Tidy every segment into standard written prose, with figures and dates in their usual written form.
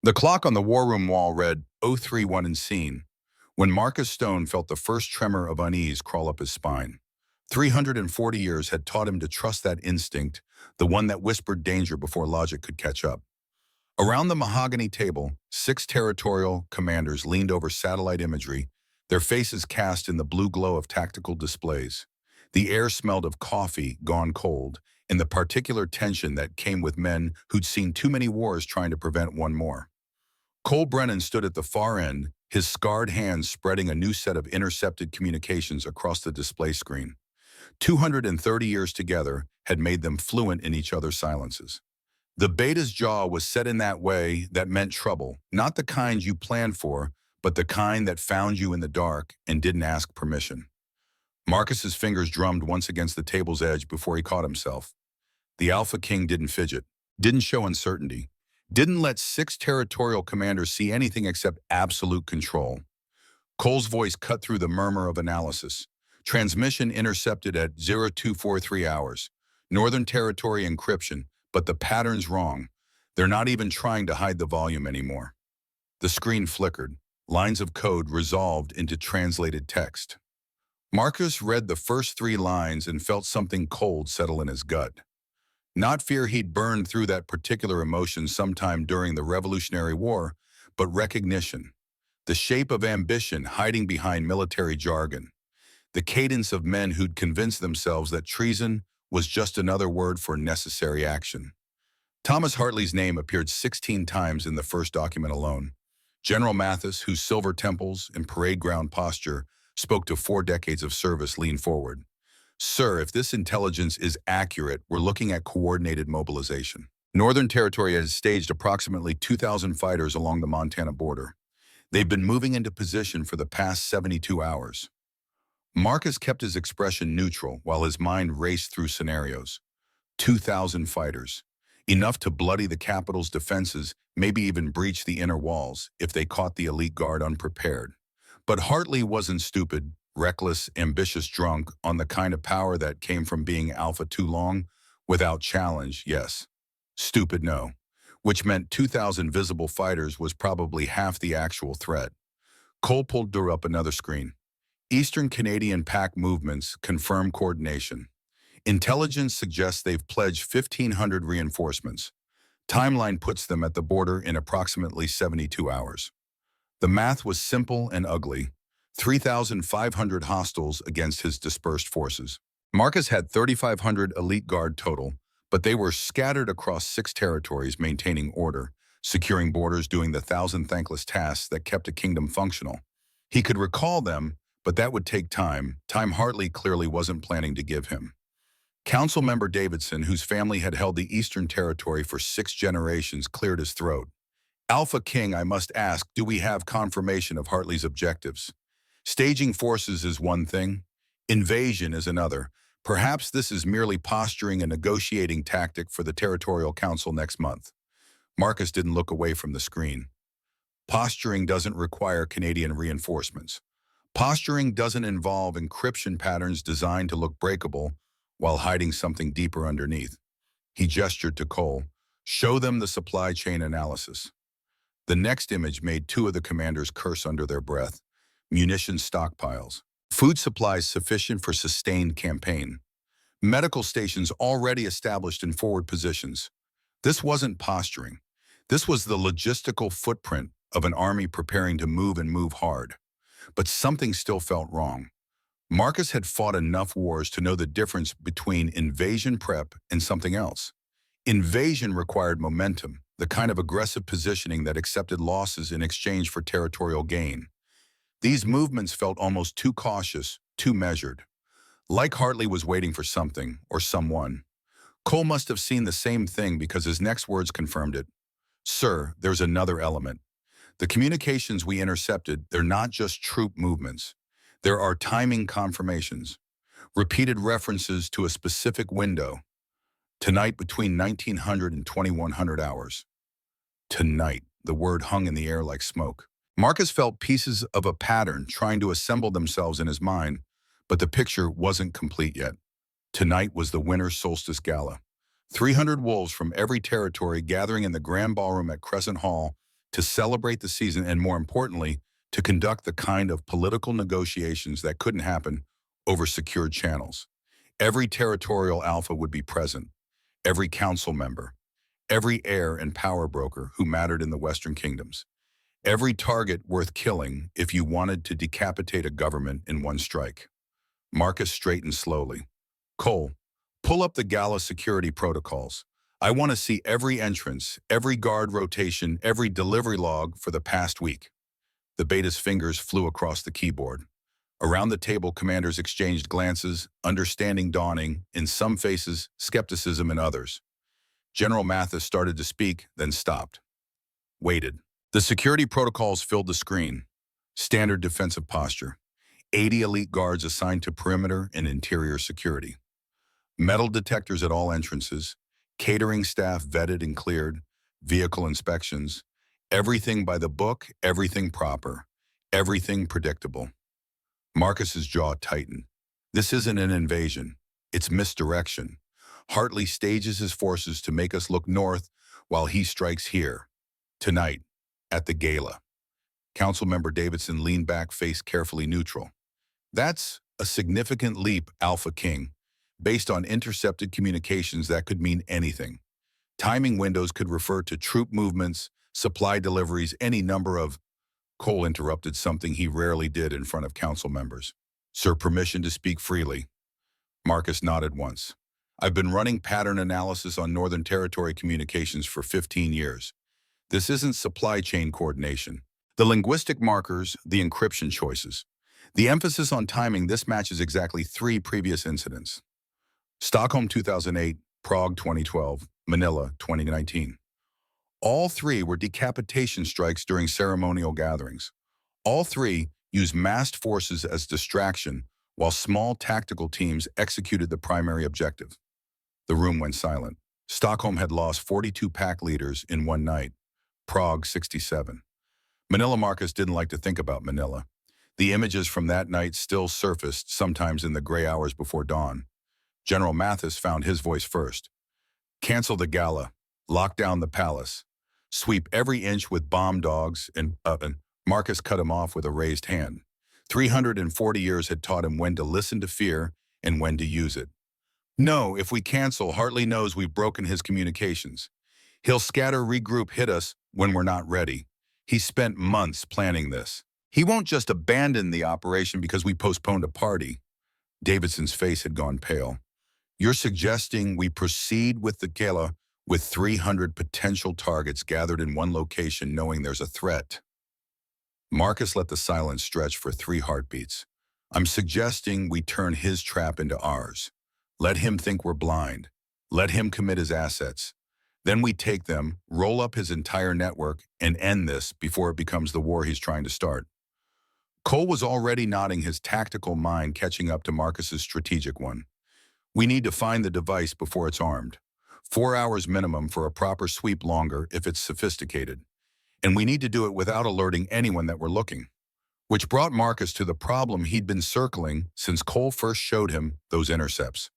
The clock on the war room wall read 031 and scene, when Marcus Stone felt the first tremor of unease crawl up his spine. 340 years had taught him to trust that instinct, the one that whispered danger before logic could catch up. Around the mahogany table, 6 territorial commanders leaned over satellite imagery, their faces cast in the blue glow of tactical displays. The air smelled of coffee gone cold, and the particular tension that came with men who'd seen too many wars trying to prevent one more. Cole Brennan stood at the far end, his scarred hands spreading a new set of intercepted communications across the display screen. 230 years together had made them fluent in each other's silences. The beta's jaw was set in that way that meant trouble, not the kind you planned for, but the kind that found you in the dark and didn't ask permission. Marcus's fingers drummed once against the table's edge before he caught himself. The AlphaKing didn't fidget, didn't show uncertainty, didn't let 6 territorial commanders see anything except absolute control. Cole's voice cut through the murmur of analysis. Transmission intercepted at 0243 hours. Northern Territory encryption, but the pattern's wrong. They're not even trying to hide the volume anymore. The screen flickered. Lines of code resolved into translated text. Marcus read the first 3 lines and felt something cold settle in his gut. Not fear he'd burned through that particular emotion sometime during the Revolutionary War, but recognition. The shape of ambition hiding behind military jargon. The cadence of men who'd convinced themselves that treason was just another word for necessary action. Thomas Hartley's name appeared 16 times in the first document alone. General Mathis, whose silver temples and parade ground posture spoke to 4 decades of service, leaned forward. Sir, if this intelligence is accurate, we're looking at coordinated mobilization. Northern Territory has staged approximately 2,000 fighters along the Montana border. They've been moving into position for the past 72 hours. Marcus kept his expression neutral while his mind raced through scenarios. 2,000 fighters. Enough to bloody the capital's defenses, maybe even breach the inner walls if they caught the elite guard unprepared. But Hartley wasn't stupid, reckless, ambitious drunk on the kind of power that came from being alpha too long, without challenge, yes. Stupid, no. Which meant 2,000 visible fighters was probably half the actual threat. Cole pulled up another screen. Eastern Canadian pack movements confirm coordination. Intelligence suggests they've pledged 1,500 reinforcements. Timeline puts them at the border in approximately 72 hours. The math was simple and ugly. 3,500 hostiles against his dispersed forces. Marcus had 3,500 elite guard total, but they were scattered across 6 territories maintaining order, securing borders, doing the 1,000 thankless tasks that kept a kingdom functional. He could recall them, but that would take time Hartley clearly wasn't planning to give him. Council member Davidson, whose family had held the Eastern Territory for 6 generations, cleared his throat. AlphaKing, I must ask, do we have confirmation of Hartley's objectives? Staging forces is one thing, invasion is another. Perhaps this is merely posturing a negotiating tactic for the Territorial Council next month. Marcus didn't look away from the screen. Posturing doesn't require Canadian reinforcements. Posturing doesn't involve encryption patterns designed to look breakable while hiding something deeper underneath. He gestured to Cole. Show them the supply chain analysis. The next image made 2 of the commanders curse under their breath. Munitions stockpiles. Food supplies sufficient for sustained campaign. Medical stations already established in forward positions. This wasn't posturing. This was the logistical footprint of an army preparing to move and move hard. But something still felt wrong. Marcus had fought enough wars to know the difference between invasion prep and something else. Invasion required momentum, the kind of aggressive positioning that accepted losses in exchange for territorial gain. These movements felt almost too cautious, too measured. Like Hartley was waiting for something, or someone. Cole must have seen the same thing because his next words confirmed it. Sir, there's another element. The communications we intercepted, they're not just troop movements. There are timing confirmations, repeated references to a specific window. Tonight between 1900 and 2100 hours. Tonight, the word hung in the air like smoke. Marcus felt pieces of a pattern trying to assemble themselves in his mind, but the picture wasn't complete yet. Tonight was the winter solstice gala. 300 wolves from every territory gathering in the grand ballroom at Crescent Hall, to celebrate the season, and more importantly, to conduct the kind of political negotiations that couldn't happen over secured channels. Every territorial alpha would be present, every council member, every heir and power broker who mattered in the Western kingdoms, every target worth killing if you wanted to decapitate a government in one strike. Marcus straightened slowly. Cole, pull up the gala security protocols. I want to see every entrance, every guard rotation, every delivery log for the past week. The beta's fingers flew across the keyboard. Around the table, commanders exchanged glances, understanding dawning, in some faces, skepticism in others. General Mathis started to speak, then stopped. Waited. The security protocols filled the screen. Standard defensive posture. 80 elite guards assigned to perimeter and interior security. Metal detectors at all entrances. Catering staff vetted and cleared. Vehicle inspections. Everything by the book, everything proper. Everything predictable. Marcus's jaw tightened. This isn't an invasion. It's misdirection. Hartley stages his forces to make us look north while he strikes here. Tonight, at the gala. Councilmember Davidson leaned back, face carefully neutral. That's a significant leap, AlphaKing, based on intercepted communications that could mean anything. Timing windows could refer to troop movements, supply deliveries, any number of... Cole interrupted, something he rarely did in front of council members. Sir, permission to speak freely. Marcus nodded once. I've been running pattern analysis on Northern Territory communications for 15 years. This isn't supply chain coordination. The linguistic markers, the encryption choices. The emphasis on timing, this matches exactly 3 previous incidents. Stockholm 2008, Prague 2012, Manila 2019. All 3 were decapitation strikes during ceremonial gatherings. All 3 used massed forces as distraction, while small tactical teams executed the primary objective. The room went silent. Stockholm had lost 42 pack leaders in one night. Prague, 67. Manila. Marcus didn't like to think about Manila. The images from that night still surfaced, sometimes in the gray hours before dawn. General Mathis found his voice first. Cancel the gala. Lock down the palace. Sweep every inch with bomb dogs and Marcus cut him off with a raised hand. 340 years had taught him when to listen to fear and when to use it. No, if we cancel, Hartley knows we've broken his communications. He'll scatter, regroup, hit us when we're not ready. He spent months planning this. He won't just abandon the operation because we postponed a party. Davidson's face had gone pale. You're suggesting we proceed with the gala with 300 potential targets gathered in one location, knowing there's a threat. Marcus let the silence stretch for 3 heartbeats. I'm suggesting we turn his trap into ours. Let him think we're blind. Let him commit his assets. Then we take them, roll up his entire network, and end this before it becomes the war he's trying to start. Cole was already nodding, his tactical mind catching up to Marcus's strategic one. We need to find the device before it's armed. 4 hours minimum for a proper sweep, longer if it's sophisticated. And we need to do it without alerting anyone that we're looking. Which brought Marcus to the problem he'd been circling since Cole first showed him those intercepts.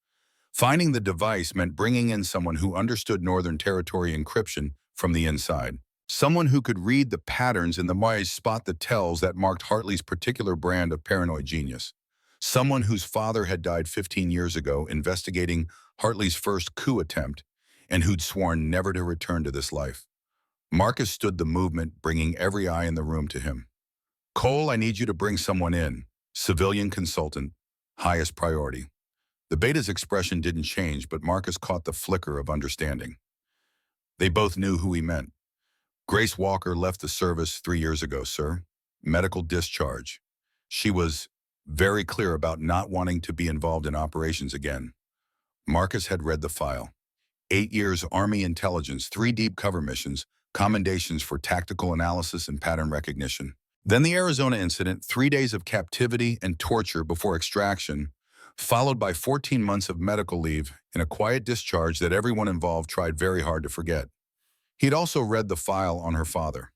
Finding the device meant bringing in someone who understood Northern Territory encryption from the inside. Someone who could read the patterns in the maze, spot the tells that marked Hartley's particular brand of paranoid genius. Someone whose father had died 15 years ago investigating Hartley's first coup attempt, and who'd sworn never to return to this life. Marcus stood the movement, bringing every eye in the room to him. Cole, I need you to bring someone in. Civilian consultant, highest priority. The beta's expression didn't change, but Marcus caught the flicker of understanding. They both knew who he meant. Grace Walker left the service 3 years ago, sir. Medical discharge. She was very clear about not wanting to be involved in operations again. Marcus had read the file. 8 years Army intelligence, 3 deep cover missions, commendations for tactical analysis and pattern recognition. Then the Arizona incident, 3 days of captivity and torture before extraction, followed by 14 months of medical leave and a quiet discharge that everyone involved tried very hard to forget. He'd also read the file on her father.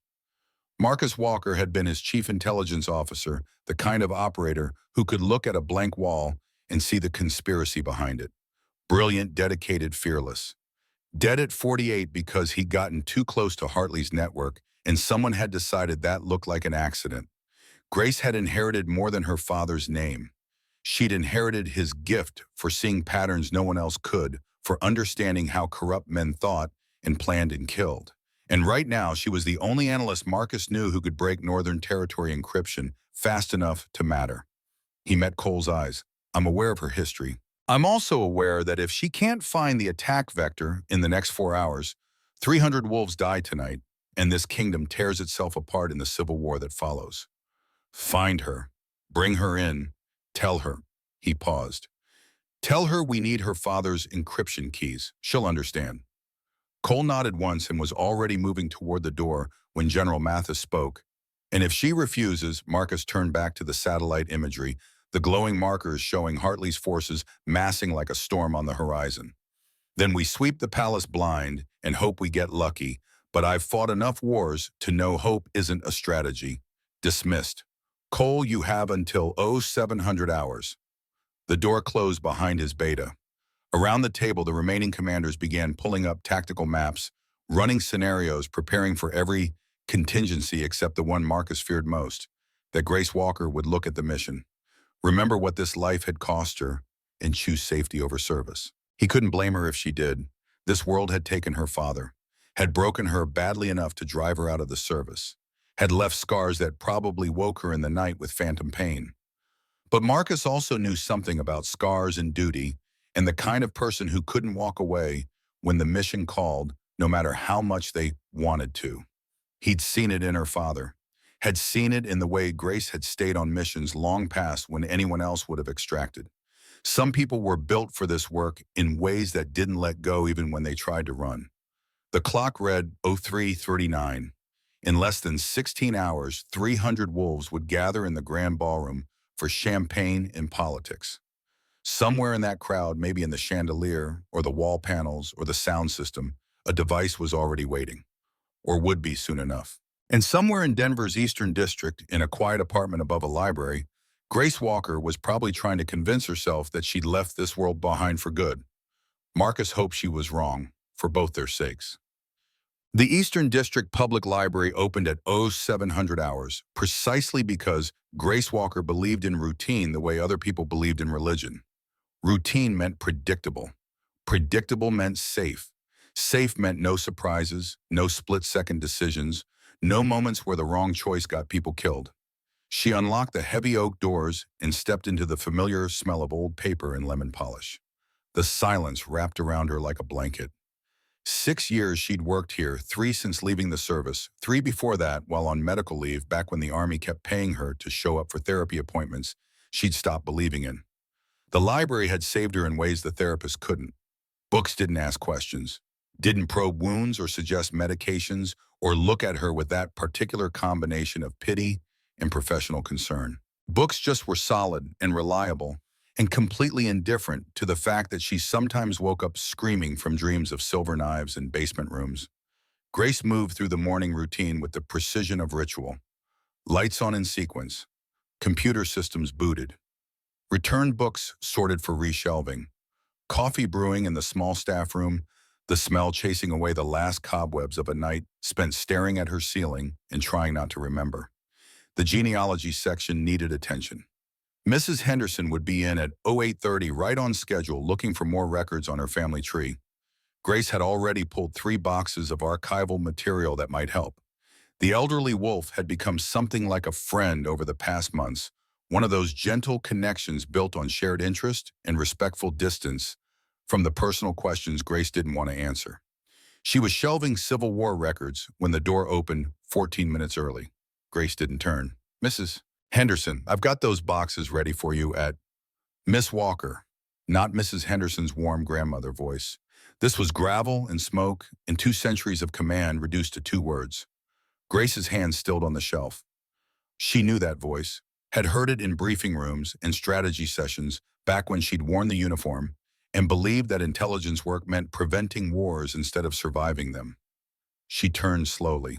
Marcus Walker had been his chief intelligence officer, the kind of operator who could look at a blank wall and see the conspiracy behind it. Brilliant, dedicated, fearless. Dead at 48 because he'd gotten too close to Hartley's network and someone had decided that looked like an accident. Grace had inherited more than her father's name. She'd inherited his gift for seeing patterns no one else could, for understanding how corrupt men thought and planned and killed. And right now, she was the only analyst Marcus knew who could break Northern Territory encryption fast enough to matter. He met Cole's eyes. I'm aware of her history. I'm also aware that if she can't find the attack vector in the next 4 hours, 300 wolves die tonight, and this kingdom tears itself apart in the civil war that follows. Find her. Bring her in. Tell her. He paused. Tell her we need her father's encryption keys. She'll understand. Cole nodded once and was already moving toward the door when General Mathis spoke. And if she refuses, Marcus turned back to the satellite imagery, the glowing markers showing Hartley's forces massing like a storm on the horizon. Then we sweep the palace blind and hope we get lucky, but I've fought enough wars to know hope isn't a strategy. Dismissed. Cole, you have until 0700 hours. The door closed behind his beta. Around the table, the remaining commanders began pulling up tactical maps, running scenarios, preparing for every contingency except the one Marcus feared most, that Grace Walker would look at the mission, remember what this life had cost her, and choose safety over service. He couldn't blame her if she did. This world had taken her father, had broken her badly enough to drive her out of the service, had left scars that probably woke her in the night with phantom pain. But Marcus also knew something about scars and duty, and the kind of person who couldn't walk away when the mission called, no matter how much they wanted to. He'd seen it in her father, had seen it in the way Grace had stayed on missions long past when anyone else would have extracted. Some people were built for this work in ways that didn't let go even when they tried to run. The clock read 03:39. In less than 16 hours, 300 wolves would gather in the grand ballroom for champagne and politics. Somewhere in that crowd, maybe in the chandelier or the wall panels or the sound system, a device was already waiting, or would be soon enough. And somewhere in Denver's Eastern District, in a quiet apartment above a library, Grace Walker was probably trying to convince herself that she'd left this world behind for good. Marcus hoped she was wrong, for both their sakes. The Eastern District Public Library opened at 0700 hours, precisely because Grace Walker believed in routine the way other people believed in religion. Routine meant predictable. Predictable meant safe. Safe meant no surprises, no split-second decisions, no moments where the wrong choice got people killed. She unlocked the heavy oak doors and stepped into the familiar smell of old paper and lemon polish. The silence wrapped around her like a blanket. 6 years she'd worked here, 3 since leaving the service, 3 before that while on medical leave back when the Army kept paying her to show up for therapy appointments she'd stopped believing in. The library had saved her in ways the therapist couldn't. Books didn't ask questions, didn't probe wounds or suggest medications or look at her with that particular combination of pity and professional concern. Books just were solid and reliable and completely indifferent to the fact that she sometimes woke up screaming from dreams of silver knives in basement rooms. Grace moved through the morning routine with the precision of ritual. Lights on in sequence, computer systems booted, returned books sorted for reshelving, coffee brewing in the small staff room, the smell chasing away the last cobwebs of a night spent staring at her ceiling and trying not to remember. The genealogy section needed attention. Mrs. Henderson would be in at 0830 right on schedule looking for more records on her family tree. Grace had already pulled 3 boxes of archival material that might help. The elderly wolf had become something like a friend over the past months, one of those gentle connections built on shared interest and respectful distance from the personal questions Grace didn't want to answer. She was shelving Civil War records when the door opened 14 minutes early. Grace didn't turn. Mrs. Henderson, I've got those boxes ready for you at Miss Walker, not Mrs. Henderson's warm grandmother voice. This was gravel and smoke and 2 centuries of command reduced to 2 words. Grace's hand stilled on the shelf. She knew that voice, had heard it in briefing rooms and strategy sessions back when she'd worn the uniform, and believed that intelligence work meant preventing wars instead of surviving them. She turned slowly.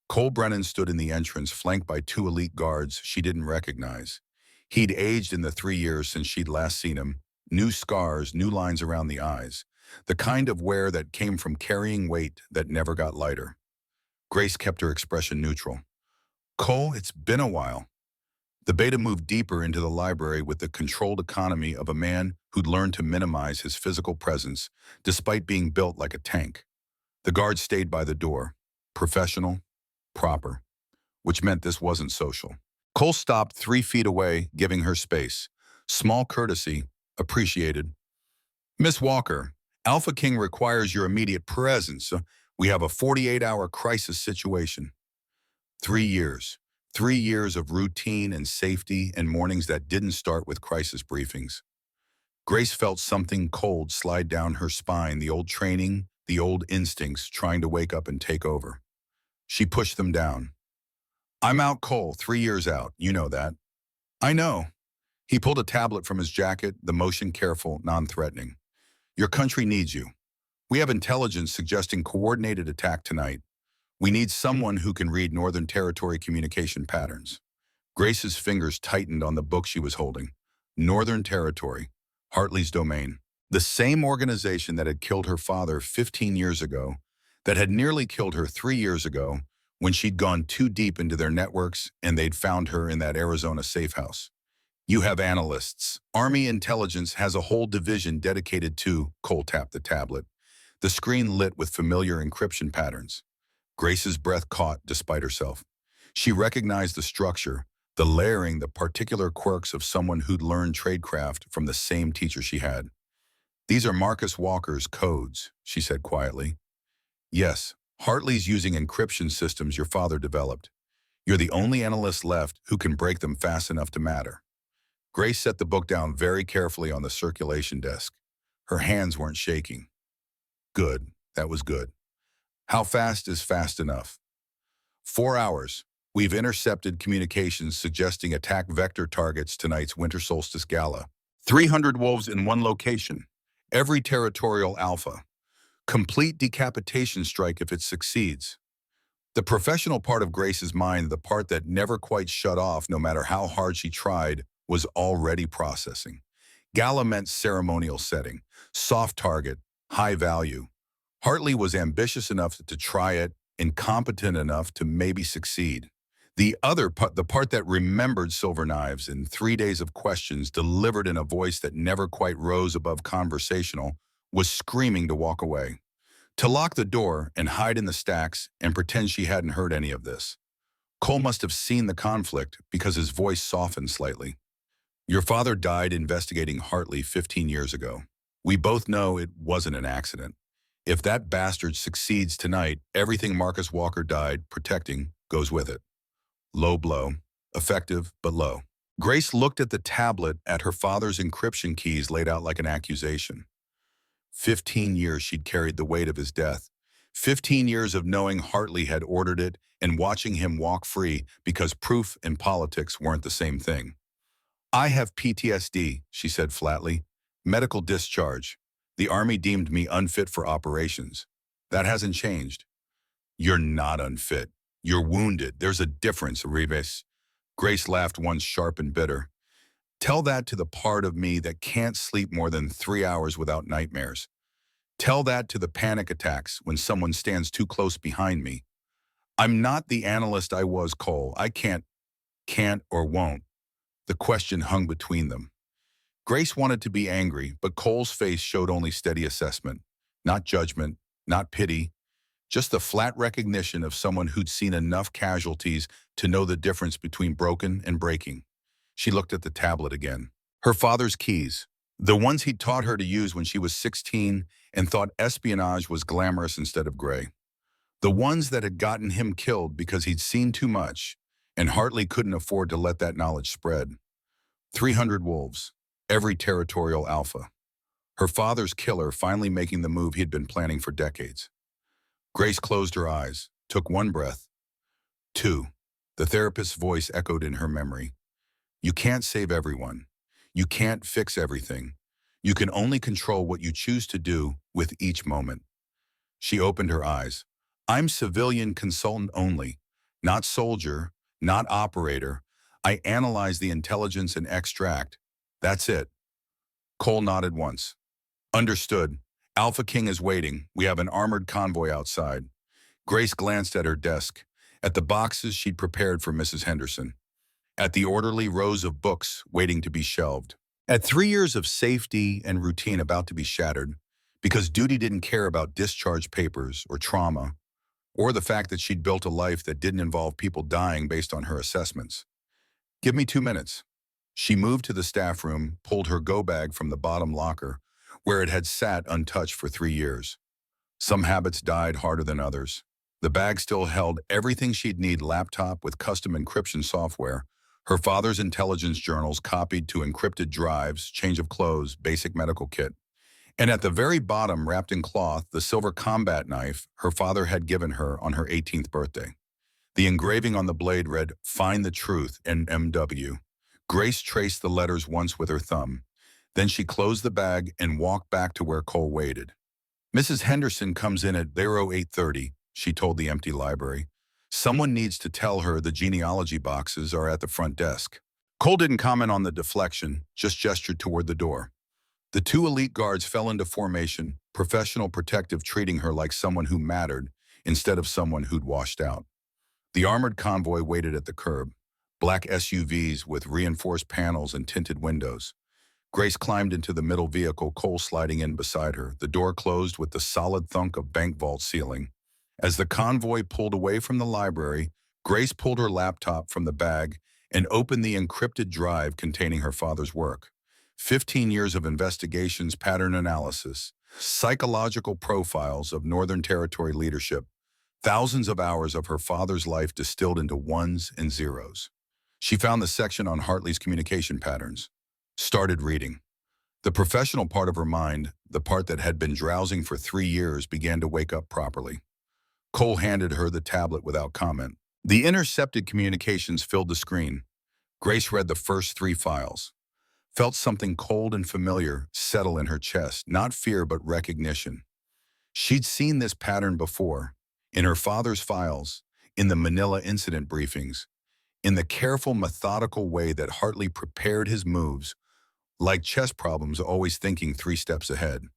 Cole Brennan stood in the entrance, flanked by 2 elite guards she didn't recognize. He'd aged in the 3 years since she'd last seen him, new scars, new lines around the eyes, the kind of wear that came from carrying weight that never got lighter. Grace kept her expression neutral. Cole, it's been a while. The beta moved deeper into the library with the controlled economy of a man who'd learned to minimize his physical presence despite being built like a tank. The guard stayed by the door, professional, proper, which meant this wasn't social. Cole stopped 3 feet away, giving her space. Small courtesy, appreciated. Miss Walker, AlphaKing requires your immediate presence. We have a 48-hour crisis situation. 3 years. 3 years of routine and safety and mornings that didn't start with crisis briefings. Grace felt something cold slide down her spine, the old training, the old instincts trying to wake up and take over. She pushed them down. I'm out, Cole, 3 years out. You know that. I know. He pulled a tablet from his jacket, the motion careful, non-threatening. Your country needs you. We have intelligence suggesting coordinated attack tonight. We need someone who can read Northern Territory communication patterns. Grace's fingers tightened on the book she was holding. Northern Territory, Hartley's domain. The same organization that had killed her father 15 years ago, that had nearly killed her 3 years ago, when she'd gone too deep into their networks and they'd found her in that Arizona safe house. You have analysts. Army intelligence has a whole division dedicated to, Cole tapped the tablet. The screen lit with familiar encryption patterns. Grace's breath caught despite herself. She recognized the structure, the layering, the particular quirks of someone who'd learned tradecraft from the same teacher she had. These are Marcus Walker's codes, she said quietly. Yes, Hartley's using encryption systems your father developed. You're the only analyst left who can break them fast enough to matter. Grace set the book down very carefully on the circulation desk. Her hands weren't shaking. Good, that was good. How fast is fast enough? 4 hours. We've intercepted communications suggesting attack vector targets tonight's winter solstice gala. 300 wolves in one location. Every territorial alpha. Complete decapitation strike if it succeeds. The professional part of Grace's mind, the part that never quite shut off no matter how hard she tried, was already processing. Gala meant ceremonial setting, soft target, high value. Hartley was ambitious enough to try it, incompetent enough to maybe succeed. The other part, the part that remembered silver knives and 3 days of questions delivered in a voice that never quite rose above conversational, was screaming to walk away. To lock the door and hide in the stacks and pretend she hadn't heard any of this. Cole must have seen the conflict because his voice softened slightly. Your father died investigating Hartley 15 years ago. We both know it wasn't an accident. If that bastard succeeds tonight, everything Marcus Walker died protecting goes with it. Low blow. Effective, but low. Grace looked at the tablet at her father's encryption keys laid out like an accusation. 15 years she'd carried the weight of his death. 15 years of knowing Hartley had ordered it and watching him walk free because proof and politics weren't the same thing. I have PTSD, she said flatly. Medical discharge. The Army deemed me unfit for operations. That hasn't changed. You're not unfit. You're wounded. There's a difference, Rivas. Grace laughed once sharp and bitter. Tell that to the part of me that can't sleep more than 3 hours without nightmares. Tell that to the panic attacks when someone stands too close behind me. I'm not the analyst I was, Cole. I can't or won't. The question hung between them. Grace wanted to be angry, but Cole's face showed only steady assessment. Not judgment, not pity, just the flat recognition of someone who'd seen enough casualties to know the difference between broken and breaking. She looked at the tablet again. Her father's keys, the ones he'd taught her to use when she was 16 and thought espionage was glamorous instead of gray. The ones that had gotten him killed because he'd seen too much, and Hartley couldn't afford to let that knowledge spread. 300 wolves, every territorial alpha. Her father's killer finally making the move he'd been planning for decades. Grace closed her eyes, took one breath. 2. The therapist's voice echoed in her memory. You can't save everyone. You can't fix everything. You can only control what you choose to do with each moment. She opened her eyes. I'm civilian consultant only, not soldier, not operator. I analyze the intelligence and extract. That's it. Cole nodded once. Understood. AlphaKing is waiting. We have an armored convoy outside. Grace glanced at her desk, at the boxes she'd prepared for Mrs. Henderson, at the orderly rows of books waiting to be shelved, at 3 years of safety and routine about to be shattered because duty didn't care about discharge papers or trauma, or the fact that she'd built a life that didn't involve people dying based on her assessments. "Give me 2 minutes." She moved to the staff room, pulled her go bag from the bottom locker, where it had sat untouched for 3 years. Some habits died harder than others. The bag still held everything she'd need: laptop with custom encryption software, her father's intelligence journals copied to encrypted drives, change of clothes, basic medical kit. And at the very bottom, wrapped in cloth, the silver combat knife her father had given her on her 18th birthday. The engraving on the blade read, "Find the Truth, NMW." Grace traced the letters once with her thumb. Then she closed the bag and walked back to where Cole waited. "Mrs. Henderson comes in at 0830, she told the empty library. "Someone needs to tell her the genealogy boxes are at the front desk." Cole didn't comment on the deflection, just gestured toward the door. The two elite guards fell into formation, professional protective, treating her like someone who mattered instead of someone who'd washed out. The armored convoy waited at the curb, black SUVs with reinforced panels and tinted windows. Grace climbed into the middle vehicle, Cole sliding in beside her. The door closed with the solid thunk of bank vault ceiling. As the convoy pulled away from the library, Grace pulled her laptop from the bag and opened the encrypted drive containing her father's work. 15 years of investigations, pattern analysis, psychological profiles of Northern Territory leadership, thousands of hours of her father's life distilled into ones and zeros. She found the section on Hartley's communication patterns. Started reading. The professional part of her mind, the part that had been drowsing for 3 years, began to wake up properly. Cole handed her the tablet without comment. The intercepted communications filled the screen. Grace read the first 3 files. Felt something cold and familiar settle in her chest, not fear but recognition. She'd seen this pattern before, in her father's files, in the Manila incident briefings, in the careful, methodical way that Hartley prepared his moves, like chess problems, always thinking 3 steps ahead.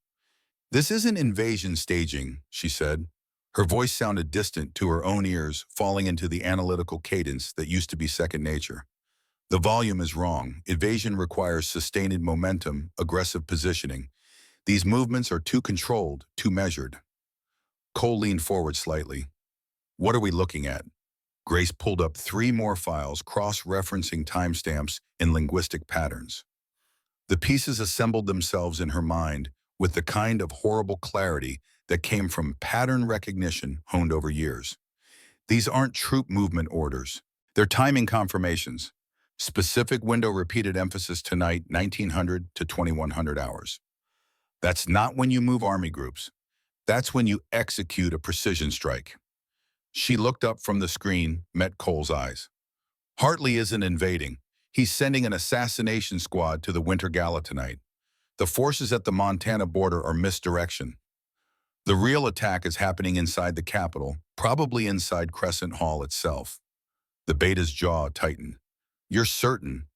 "This isn't invasion staging," she said. Her voice sounded distant to her own ears, falling into the analytical cadence that used to be second nature. "The volume is wrong. Evasion requires sustained momentum, aggressive positioning. These movements are too controlled, too measured." Cole leaned forward slightly. "What are we looking at?" Grace pulled up 3 more files, cross-referencing timestamps in linguistic patterns. The pieces assembled themselves in her mind with the kind of horrible clarity that came from pattern recognition honed over years. These aren't troop movement orders. They're timing confirmations. Specific window repeated emphasis tonight, 1900 to 2100 hours. That's not when you move army groups. That's when you execute a precision strike. She looked up from the screen, met Cole's eyes. "Hartley isn't invading. He's sending an assassination squad to the Winter Gala tonight. The forces at the Montana border are misdirection. The real attack is happening inside the Capitol, probably inside Crescent Hall itself." The beta's jaw tightened. "You're certain?"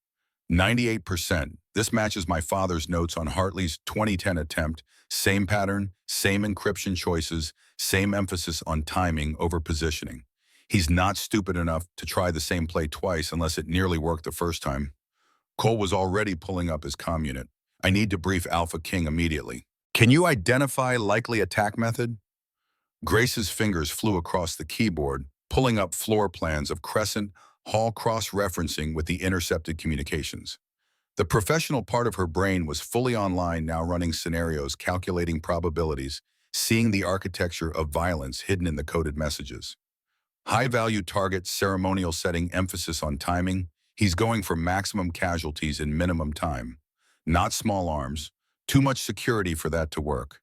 98%. This matches my father's notes on Hartley's 2010 attempt. Same pattern, same encryption choices, same emphasis on timing over positioning. He's not stupid enough to try the same play twice unless it nearly worked the first time. Cole was already pulling up his comm unit. "I need to brief AlphaKing immediately. Can you identify likely attack method?" Grace's fingers flew across the keyboard, pulling up floor plans of Crescent Hall, cross-referencing with the intercepted communications. The professional part of her brain was fully online now, running scenarios, calculating probabilities, seeing the architecture of violence hidden in the coded messages. High-value target, ceremonial setting, emphasis on timing. He's going for maximum casualties in minimum time. Not small arms. Too much security for that to work.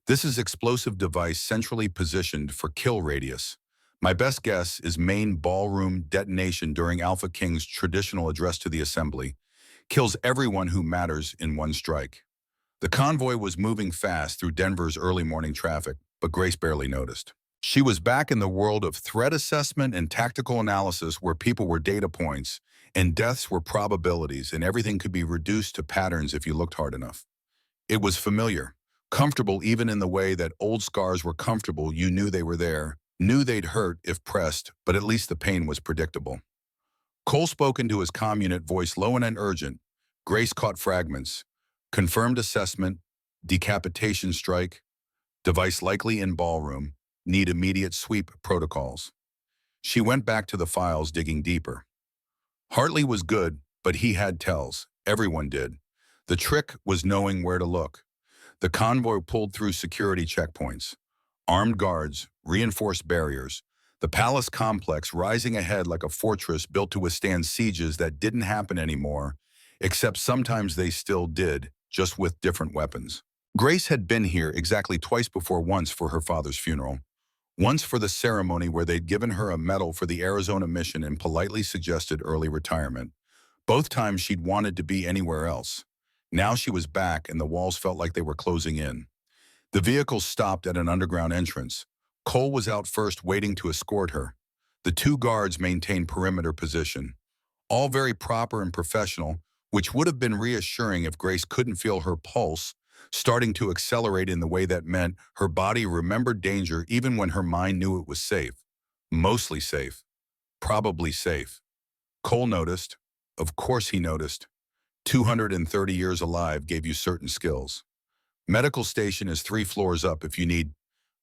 This is explosive device centrally positioned for kill radius. My best guess is main ballroom detonation during AlphaKing's traditional address to the assembly. Kills everyone who matters in one strike. The convoy was moving fast through Denver's early morning traffic, but Grace barely noticed. She was back in the world of threat assessment and tactical analysis, where people were data points and deaths were probabilities, and everything could be reduced to patterns if you looked hard enough. It was familiar, comfortable even in the way that old scars were comfortable. You knew they were there, Knew they'd hurt if pressed, but at least the pain was predictable. Cole spoke into his comm unit, voice low and urgent. Grace caught fragments. Confirmed assessment, decapitation strike, device likely in ballroom, need immediate sweep protocols. She went back to the files, digging deeper. Hartley was good, but he had tells. Everyone did. The trick was knowing where to look. The convoy pulled through security checkpoints. Armed guards, reinforced barriers. The palace complex rising ahead like a fortress built to withstand sieges that didn't happen anymore, except sometimes they still did, just with different weapons. Grace had been here exactly twice before, once for her father's funeral, once for the ceremony where they'd given her a medal for the Arizona mission and politely suggested early retirement. Both times she'd wanted to be anywhere else. Now she was back and the walls felt like they were closing in. The vehicle stopped at an underground entrance. Cole was out first, waiting to escort her. The two guards maintained perimeter position. All very proper and professional, which would have been reassuring if Grace couldn't feel her pulse starting to accelerate in the way that meant her body remembered danger even when her mind knew it was safe. Mostly safe. Probably safe. Cole noticed. Of course he noticed. 230 years alive gave you certain skills. Medical station is 3 floors up if you need.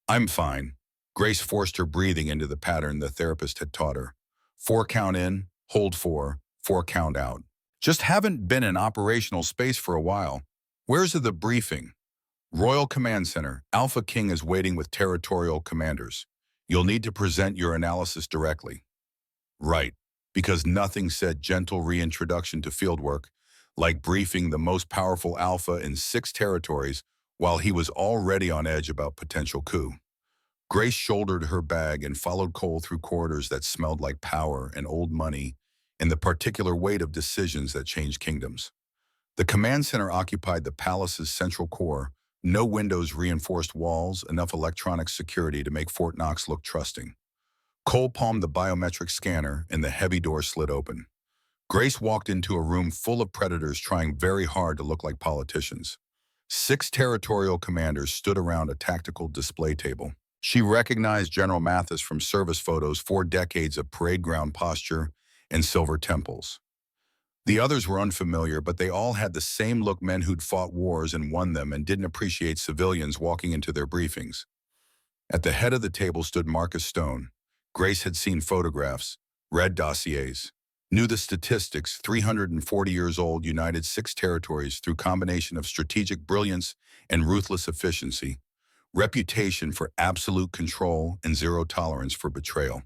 I'm fine. Grace forced her breathing into the pattern the therapist had taught her. 4 count in, hold 4, 4 count out. Just haven't been in operational space for a while. Where's the briefing? Royal Command Center. AlphaKing is waiting with territorial commanders. You'll need to present your analysis directly. Right, because nothing said gentle reintroduction to fieldwork, like briefing the most powerful Alpha in 6 territories while he was already on edge about potential coup. Grace shouldered her bag and followed Cole through corridors that smelled like power and old money and the particular weight of decisions that changed kingdoms. The command center occupied the palace's central core, no windows, reinforced walls, enough electronic security to make Fort Knox look trusting. Cole palmed the biometric scanner and the heavy door slid open. Grace walked into a room full of predators trying very hard to look like politicians. 6 territorial commanders stood around a tactical display table. She recognized General Mathis from service photos, 4 decades of parade ground posture and silver temples. The others were unfamiliar, but they all had the same look: men who'd fought wars and won them and didn't appreciate civilians walking into their briefings. At the head of the table stood Marcus Stone. Grace had seen photographs, read dossiers, knew the statistics: 340 years old, united 6 territories through combination of strategic brilliance and ruthless efficiency, reputation for absolute control and zero tolerance for betrayal.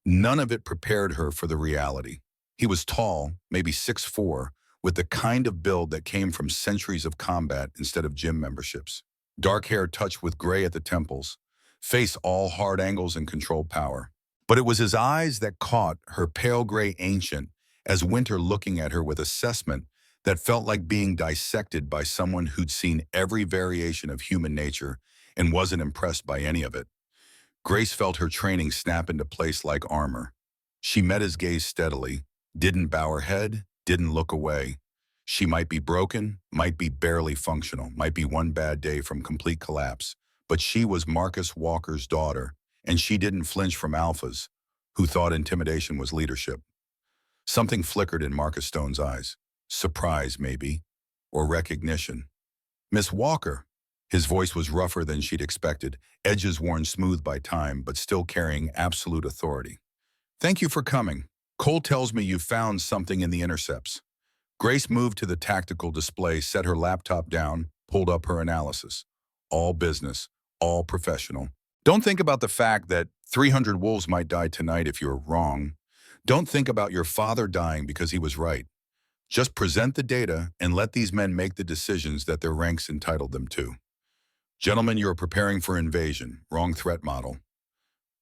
None of it prepared her for the reality. He was tall, maybe 6'4", with the kind of build that came from centuries of combat instead of gym memberships. Dark hair touched with gray at the temples, face all hard angles and controlled power. But it was his eyes that caught her, pale gray, ancient, as winter, looking at her with assessment that felt like being dissected by someone who'd seen every variation of human nature and wasn't impressed by any of it. Grace felt her training snap into place like armor. She met his gaze steadily, didn't bow her head, didn't look away. She might be broken, might be barely functional, might be one bad day from complete collapse, but she was Marcus Walker's daughter, and she didn't flinch from alphas who thought intimidation was leadership. Something flickered in Marcus Stone's eyes. Surprise, maybe, or recognition. "Miss Walker." His voice was rougher than she'd expected, edges worn smooth by time, but still carrying absolute authority. "Thank you for coming. Cole tells me you found something in the intercepts." Grace moved to the tactical display, set her laptop down, pulled up her analysis. All business, all professional. Don't think about the fact that 300 wolves might die tonight if you're wrong. Don't think about your father dying because he was right. Just present the data and let these men make the decisions that their ranks entitled them to. "Gentlemen, you're preparing for invasion. Wrong threat model."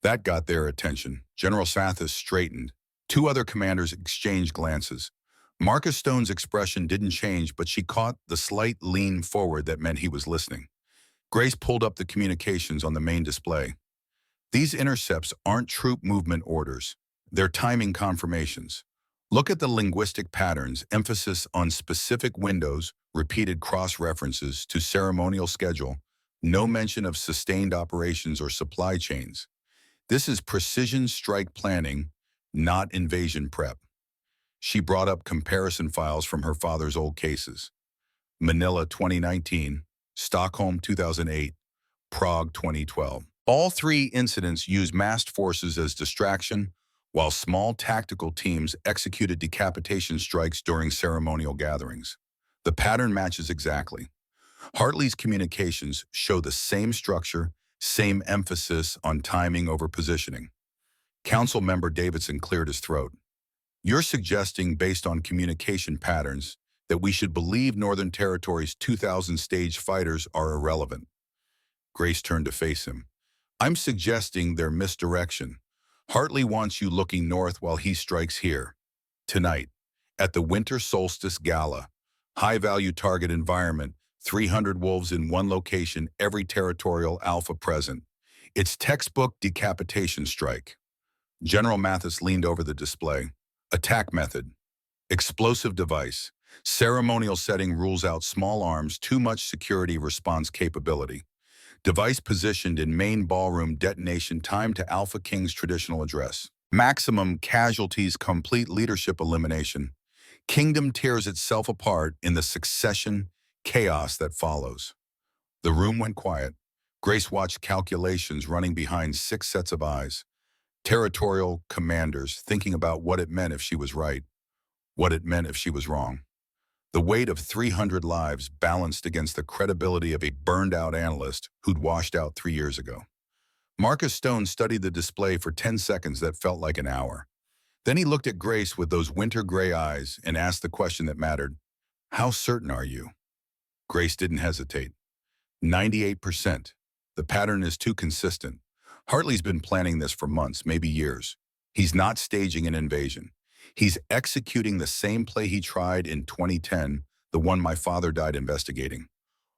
That got their attention. General Mathis straightened. 2 other commanders exchanged glances. Marcus Stone's expression didn't change, but she caught the slight lean forward that meant he was listening. Grace pulled up the communications on the main display. "These intercepts aren't troop movement orders. They're timing confirmations. Look at the linguistic patterns, emphasis on specific windows, repeated cross-references to ceremonial schedule, no mention of sustained operations or supply chains. This is precision strike planning, not invasion prep. She brought up comparison files from her father's old cases. Manila 2019, Stockholm 2008, Prague 2012. All three incidents used massed forces as distraction, while small tactical teams executed decapitation strikes during ceremonial gatherings. The pattern matches exactly. Hartley's communications show the same structure, same emphasis on timing over positioning. Council member Davidson cleared his throat. You're suggesting, based on communication patterns, that we should believe Northern Territory's 2,000 stage fighters are irrelevant. Grace turned to face him. I'm suggesting their misdirection. Hartley wants you looking north while he strikes here. Tonight, at the Winter Solstice Gala. High-value target environment, 300 wolves in one location, every territorial alpha present. It's textbook decapitation strike. General Mathis leaned over the display. Attack method. Explosive device. Ceremonial setting rules out small arms, too much security response capability. Device positioned in main ballroom, detonation time to AlphaKing's traditional address. Maximum casualties, complete leadership elimination. Kingdom tears itself apart in the succession chaos that follows. The room went quiet. Grace watched calculations running behind 6 sets of eyes. Territorial commanders thinking about what it meant if she was right, what it meant if she was wrong. The weight of 300 lives balanced against the credibility of a burned-out analyst who'd washed out 3 years ago. Marcus Stone studied the display for 10 seconds that felt like an hour. Then he looked at Grace with those winter gray eyes and asked the question that mattered. How certain are you? Grace didn't hesitate. 98%. The pattern is too consistent. Hartley's been planning this for months, maybe years. He's not staging an invasion. He's executing the same play he tried in 2010, the one my father died investigating.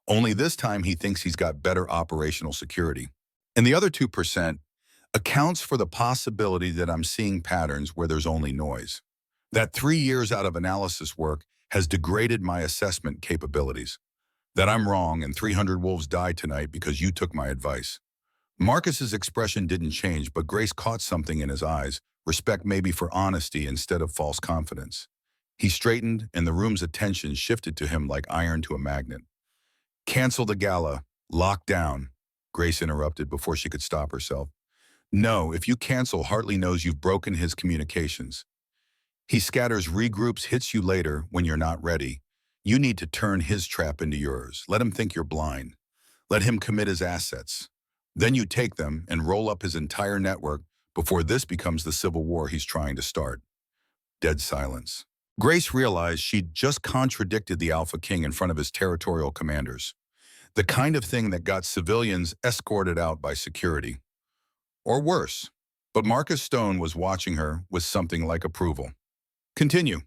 Only this time he thinks he's got better operational security. And the other 2% accounts for the possibility that I'm seeing patterns where there's only noise. That 3 years out of analysis work has degraded my assessment capabilities. That I'm wrong and 300 wolves died tonight because you took my advice. Marcus's expression didn't change, but Grace caught something in his eyes, respect maybe for honesty instead of false confidence. He straightened, and the room's attention shifted to him like iron to a magnet. Cancel the gala. Lock down. Grace interrupted before she could stop herself. No, if you cancel, Hartley knows you've broken his communications. He scatters, regroups, hits you later when you're not ready. You need to turn his trap into yours. Let him think you're blind. Let him commit his assets. Then you take them and roll up his entire network before this becomes the civil war he's trying to start. Dead silence. Grace realized she'd just contradicted the AlphaKing in front of his territorial commanders. The kind of thing that got civilians escorted out by security. Or worse. But Marcus Stone was watching her with something like approval. Continue.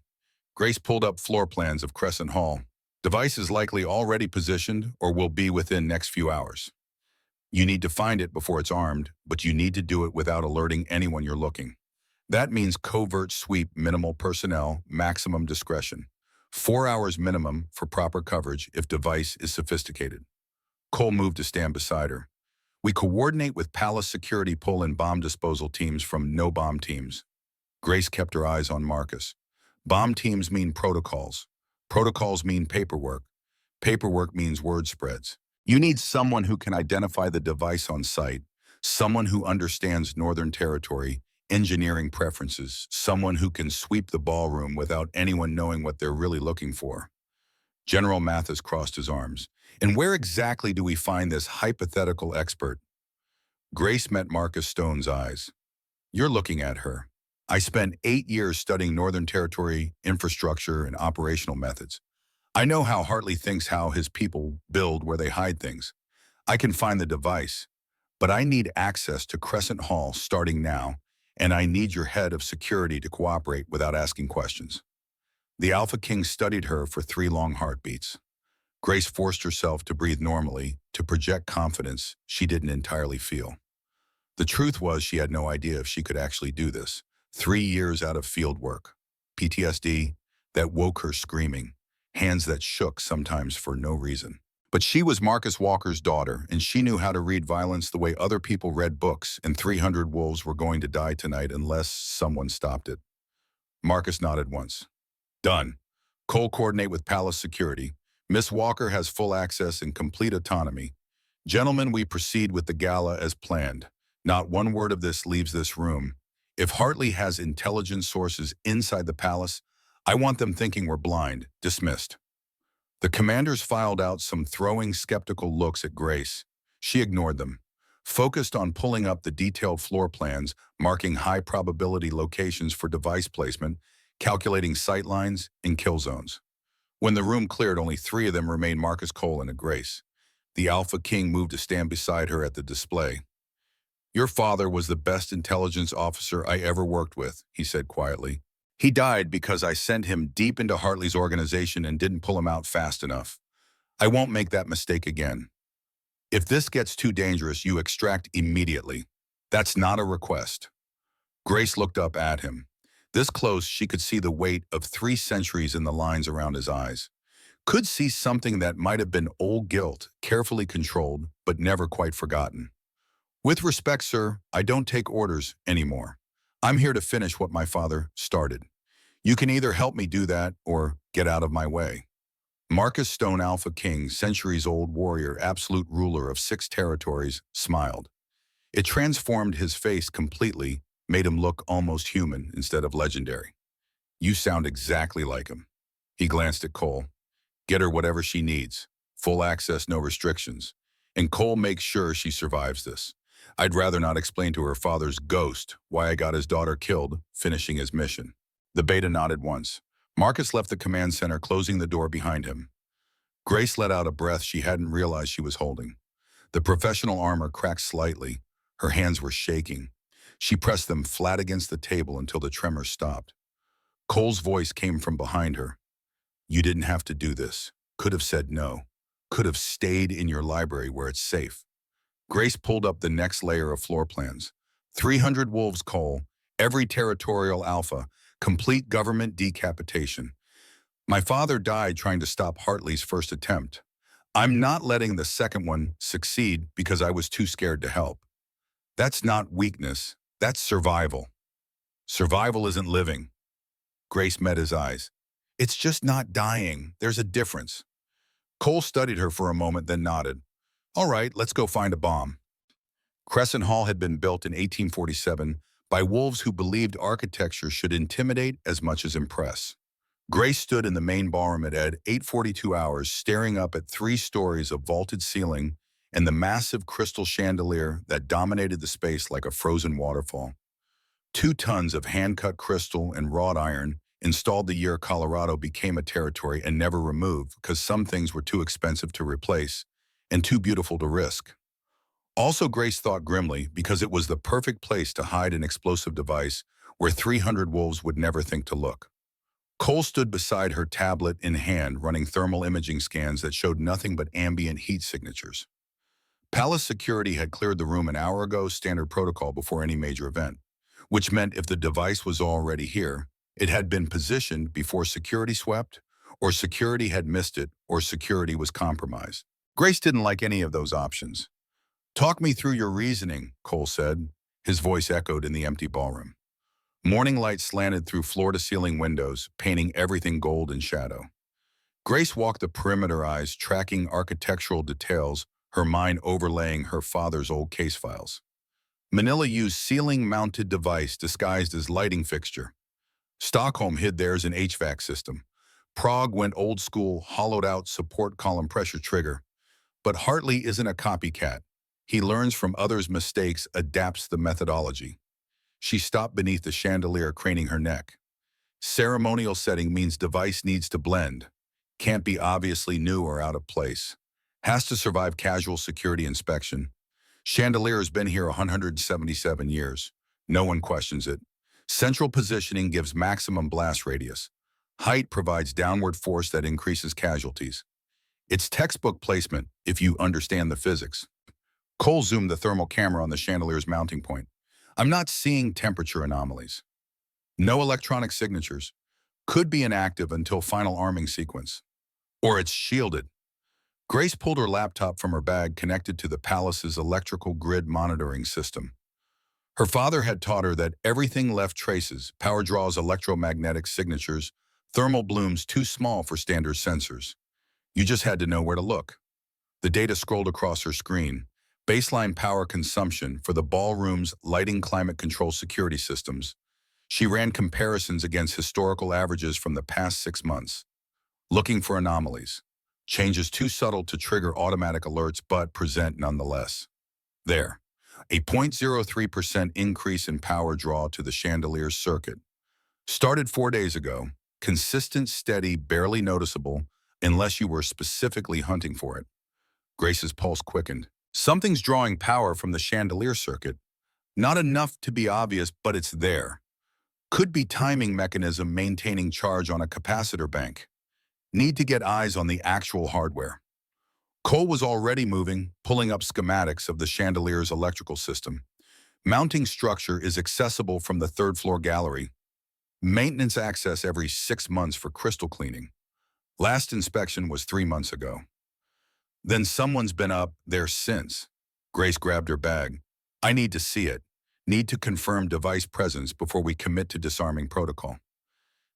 Grace pulled up floor plans of Crescent Hall. Device is likely already positioned or will be within next few hours. You need to find it before it's armed, but you need to do it without alerting anyone you're looking. That means covert sweep, minimal personnel, maximum discretion. 4 hours minimum for proper coverage if device is sophisticated. Cole moved to stand beside her. We coordinate with Palace Security pull-in bomb disposal teams from no-bomb teams. Grace kept her eyes on Marcus. Bomb teams mean protocols. Protocols mean paperwork. Paperwork means word spreads. You need someone who can identify the device on site, someone who understands Northern Territory, engineering preferences, someone who can sweep the ballroom without anyone knowing what they're really looking for. General Mathis crossed his arms. And where exactly do we find this hypothetical expert? Grace met Marcus Stone's eyes. You're looking at her. I spent 8 years studying Northern Territory infrastructure and operational methods. I know how Hartley thinks, how his people build where they hide things. I can find the device, but I need access to Crescent Hall starting now, and I need your head of security to cooperate without asking questions. The AlphaKing studied her for 3 long heartbeats. Grace forced herself to breathe normally, to project confidence she didn't entirely feel. The truth was she had no idea if she could actually do this. 3 years out of field work. PTSD that woke her screaming. Hands that shook sometimes for no reason. But she was Marcus Walker's daughter, and she knew how to read violence the way other people read books, and 300 wolves were going to die tonight unless someone stopped it. Marcus nodded once. Done. Cole, coordinate with Palace Security. Miss Walker has full access and complete autonomy. Gentlemen, we proceed with the gala as planned. Not one word of this leaves this room. If Hartley has intelligence sources inside the palace, I want them thinking we're blind. Dismissed. The commanders filed out some throwing skeptical looks at Grace. She ignored them, focused on pulling up the detailed floor plans, marking high-probability locations for device placement, calculating sight lines and kill zones. When the room cleared, only 3 of them remained: Marcus, Cole, and Grace. The AlphaKing moved to stand beside her at the display. Your father was the best intelligence officer I ever worked with, he said quietly. He died because I sent him deep into Hartley's organization and didn't pull him out fast enough. I won't make that mistake again. If this gets too dangerous, you extract immediately. That's not a request. Grace looked up at him. This close, she could see the weight of 3 centuries in the lines around his eyes. Could see something that might have been old guilt, carefully controlled, but never quite forgotten. With respect, sir, I don't take orders anymore. I'm here to finish what my father started. You can either help me do that or get out of my way. Marcus Stone, AlphaKing, centuries-old warrior, absolute ruler of 6 territories, smiled. It transformed his face completely, made him look almost human instead of legendary. You sound exactly like him. He glanced at Cole. Get her whatever she needs. Full access, no restrictions. And Cole makes sure she survives this. I'd rather not explain to her father's ghost why I got his daughter killed, finishing his mission. The beta nodded once. Marcus left the command center, closing the door behind him. Grace let out a breath she hadn't realized she was holding. The professional armor cracked slightly. Her hands were shaking. She pressed them flat against the table until the tremors stopped. Cole's voice came from behind her. You didn't have to do this. Could have said no. Could have stayed in your library where it's safe. Grace pulled up the next layer of floor plans. 300 wolves, Cole. Every territorial alpha. Complete government decapitation. My father died trying to stop Hartley's first attempt. I'm not letting the second one succeed because I was too scared to help. That's not weakness. That's survival. Survival isn't living. Grace met his eyes. It's just not dying. There's a difference. Cole studied her for a moment, then nodded. All right, let's go find a bomb. Crescent Hall had been built in 1847 by wolves who believed architecture should intimidate as much as impress. Grace stood in the main ballroom at 8:42 hours, staring up at 3 stories of vaulted ceiling and the massive crystal chandelier that dominated the space like a frozen waterfall. 2 tons of hand-cut crystal and wrought iron installed the year Colorado became a territory and never removed because some things were too expensive to replace and too beautiful to risk. Also, Grace thought grimly because it was the perfect place to hide an explosive device where 300 wolves would never think to look. Cole stood beside her, tablet in hand, running thermal imaging scans that showed nothing but ambient heat signatures. Palace Security had cleared the room an hour ago, standard protocol before any major event, which meant if the device was already here, it had been positioned before security swept, or security had missed it, or security was compromised. Grace didn't like any of those options. Talk me through your reasoning, Cole said. His voice echoed in the empty ballroom. Morning light slanted through floor-to-ceiling windows, painting everything gold and shadow. Grace walked the perimeter, eyes tracking architectural details, her mind overlaying her father's old case files. Manila used ceiling-mounted device disguised as lighting fixture. Stockholm hid theirs in HVAC system. Prague went old school, hollowed out support column pressure trigger. But Hartley isn't a copycat. He learns from others' mistakes, adapts the methodology. She stopped beneath the chandelier, craning her neck. Ceremonial setting means device needs to blend. Can't be obviously new or out of place. Has to survive casual security inspection. Chandelier has been here 177 years. No one questions it. Central positioning gives maximum blast radius. Height provides downward force that increases casualties. It's textbook placement if you understand the physics. Cole zoomed the thermal camera on the chandelier's mounting point. I'm not seeing temperature anomalies. No electronic signatures. Could be inactive until final arming sequence. Or it's shielded. Grace pulled her laptop from her bag connected to the palace's electrical grid monitoring system. Her father had taught her that everything left traces, power draws, electromagnetic signatures, thermal blooms too small for standard sensors. You just had to know where to look. The data scrolled across her screen. Baseline power consumption for the ballroom's lighting climate control security systems. She ran comparisons against historical averages from the past 6 months, looking for anomalies. Changes too subtle to trigger automatic alerts but present nonetheless. There, a 0.03% increase in power draw to the chandelier circuit. Started 4 days ago, consistent, steady, barely noticeable, unless you were specifically hunting for it. Grace's pulse quickened. Something's drawing power from the chandelier circuit. Not enough to be obvious, but it's there. Could be timing mechanism maintaining charge on a capacitor bank. Need to get eyes on the actual hardware. Cole was already moving, pulling up schematics of the chandelier's electrical system. Mounting structure is accessible from the third-floor gallery. Maintenance access every 6 months for crystal cleaning. Last inspection was 3 months ago. Then someone's been up there since. Grace grabbed her bag. I need to see it. Need to confirm device presence before we commit to disarming protocol.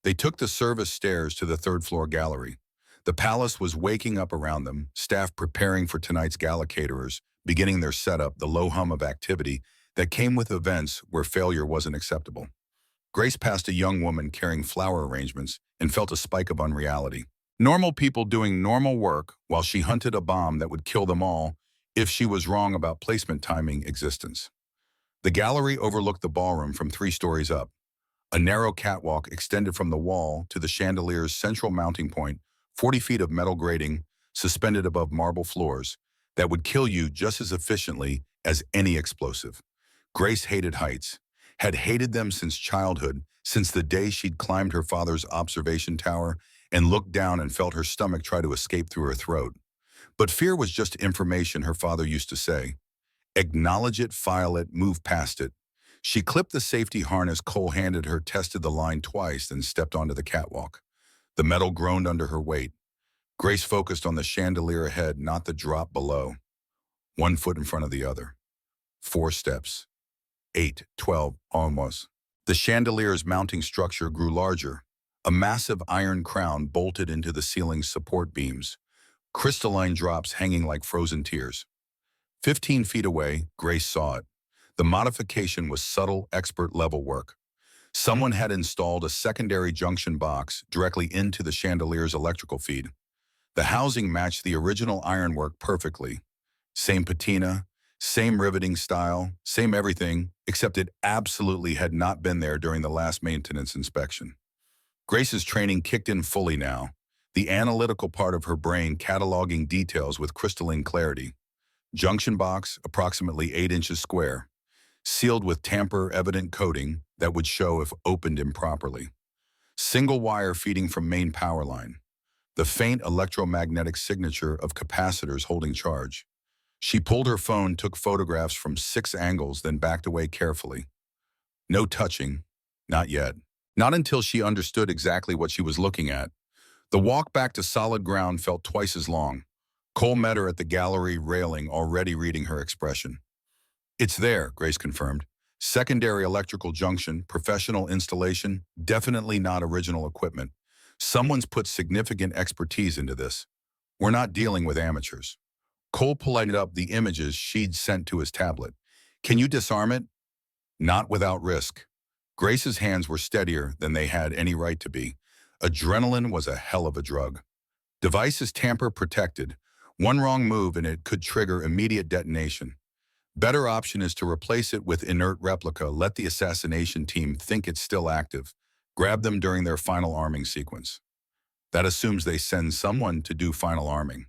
They took the service stairs to the third-floor gallery. The palace was waking up around them, staff preparing for tonight's gala caterers, beginning their setup, the low hum of activity that came with events where failure wasn't acceptable. Grace passed a young woman carrying flower arrangements and felt a spike of unreality. Normal people doing normal work while she hunted a bomb that would kill them all if she was wrong about placement timing existence. The gallery overlooked the ballroom from 3 stories up. A narrow catwalk extended from the wall to the chandelier's central mounting point, 40 feet of metal grating suspended above marble floors that would kill you just as efficiently as any explosive. Grace hated heights, had hated them since childhood, since the day she'd climbed her father's observation tower and looked down and felt her stomach try to escape through her throat. But fear was just information, her father used to say. Acknowledge it, file it, move past it. She clipped the safety harness Cole handed her, tested the line twice, then stepped onto the catwalk. The metal groaned under her weight. Grace focused on the chandelier ahead, not the drop below. 1 foot in front of the other. 4 steps. 8, 12, almost. The chandelier's mounting structure grew larger. A massive iron crown bolted into the ceiling's support beams. Crystalline drops hanging like frozen tears. 15 feet away, Grace saw it. The modification was subtle, expert-level work. Someone had installed a secondary junction box directly into the chandelier's electrical feed. The housing matched the original ironwork perfectly. Same patina, same riveting style, same everything, except it absolutely had not been there during the last maintenance inspection. Grace's training kicked in fully now, the analytical part of her brain cataloging details with crystalline clarity. Junction box, approximately 8 inches square, sealed with tamper-evident coating that would show if opened improperly. Single wire feeding from main power line. The faint electromagnetic signature of capacitors holding charge. She pulled her phone, took photographs from 6 angles, then backed away carefully. No touching, not yet. Not until she understood exactly what she was looking at. The walk back to solid ground felt twice as long. Cole met her at the gallery railing, already reading her expression. It's there, Grace confirmed. Secondary electrical junction, professional installation, definitely not original equipment. Someone's put significant expertise into this. We're not dealing with amateurs. Cole pulled up the images she'd sent to his tablet. Can you disarm it? Not without risk. Grace's hands were steadier than they had any right to be. Adrenaline was a hell of a drug. Device is tamper protected. One wrong move and it could trigger immediate detonation. Better option is to replace it with inert replica. Let the assassination team think it's still active. Grab them during their final arming sequence. That assumes they send someone to do final arming.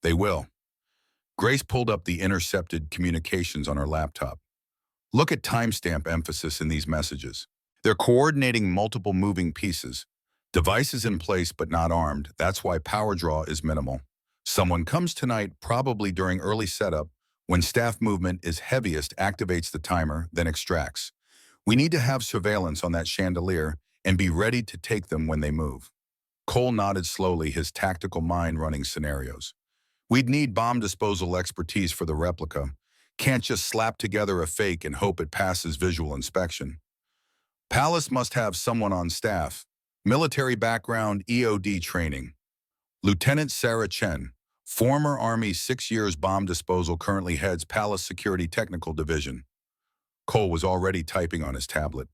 They will. Grace pulled up the intercepted communications on her laptop. Look at timestamp emphasis in these messages. They're coordinating multiple moving pieces. Devices in place but not armed. That's why power draw is minimal. Someone comes tonight, probably during early setup, when staff movement is heaviest, activates the timer, then extracts. We need to have surveillance on that chandelier and be ready to take them when they move. Cole nodded slowly, his tactical mind running scenarios. We'd need bomb disposal expertise for the replica. Can't just slap together a fake and hope it passes visual inspection. Palace must have someone on staff. Military background, EOD training. Lieutenant Sarah Chen, former Army 6 years bomb disposal, currently heads Palace Security Technical Division. Cole was already typing on his tablet.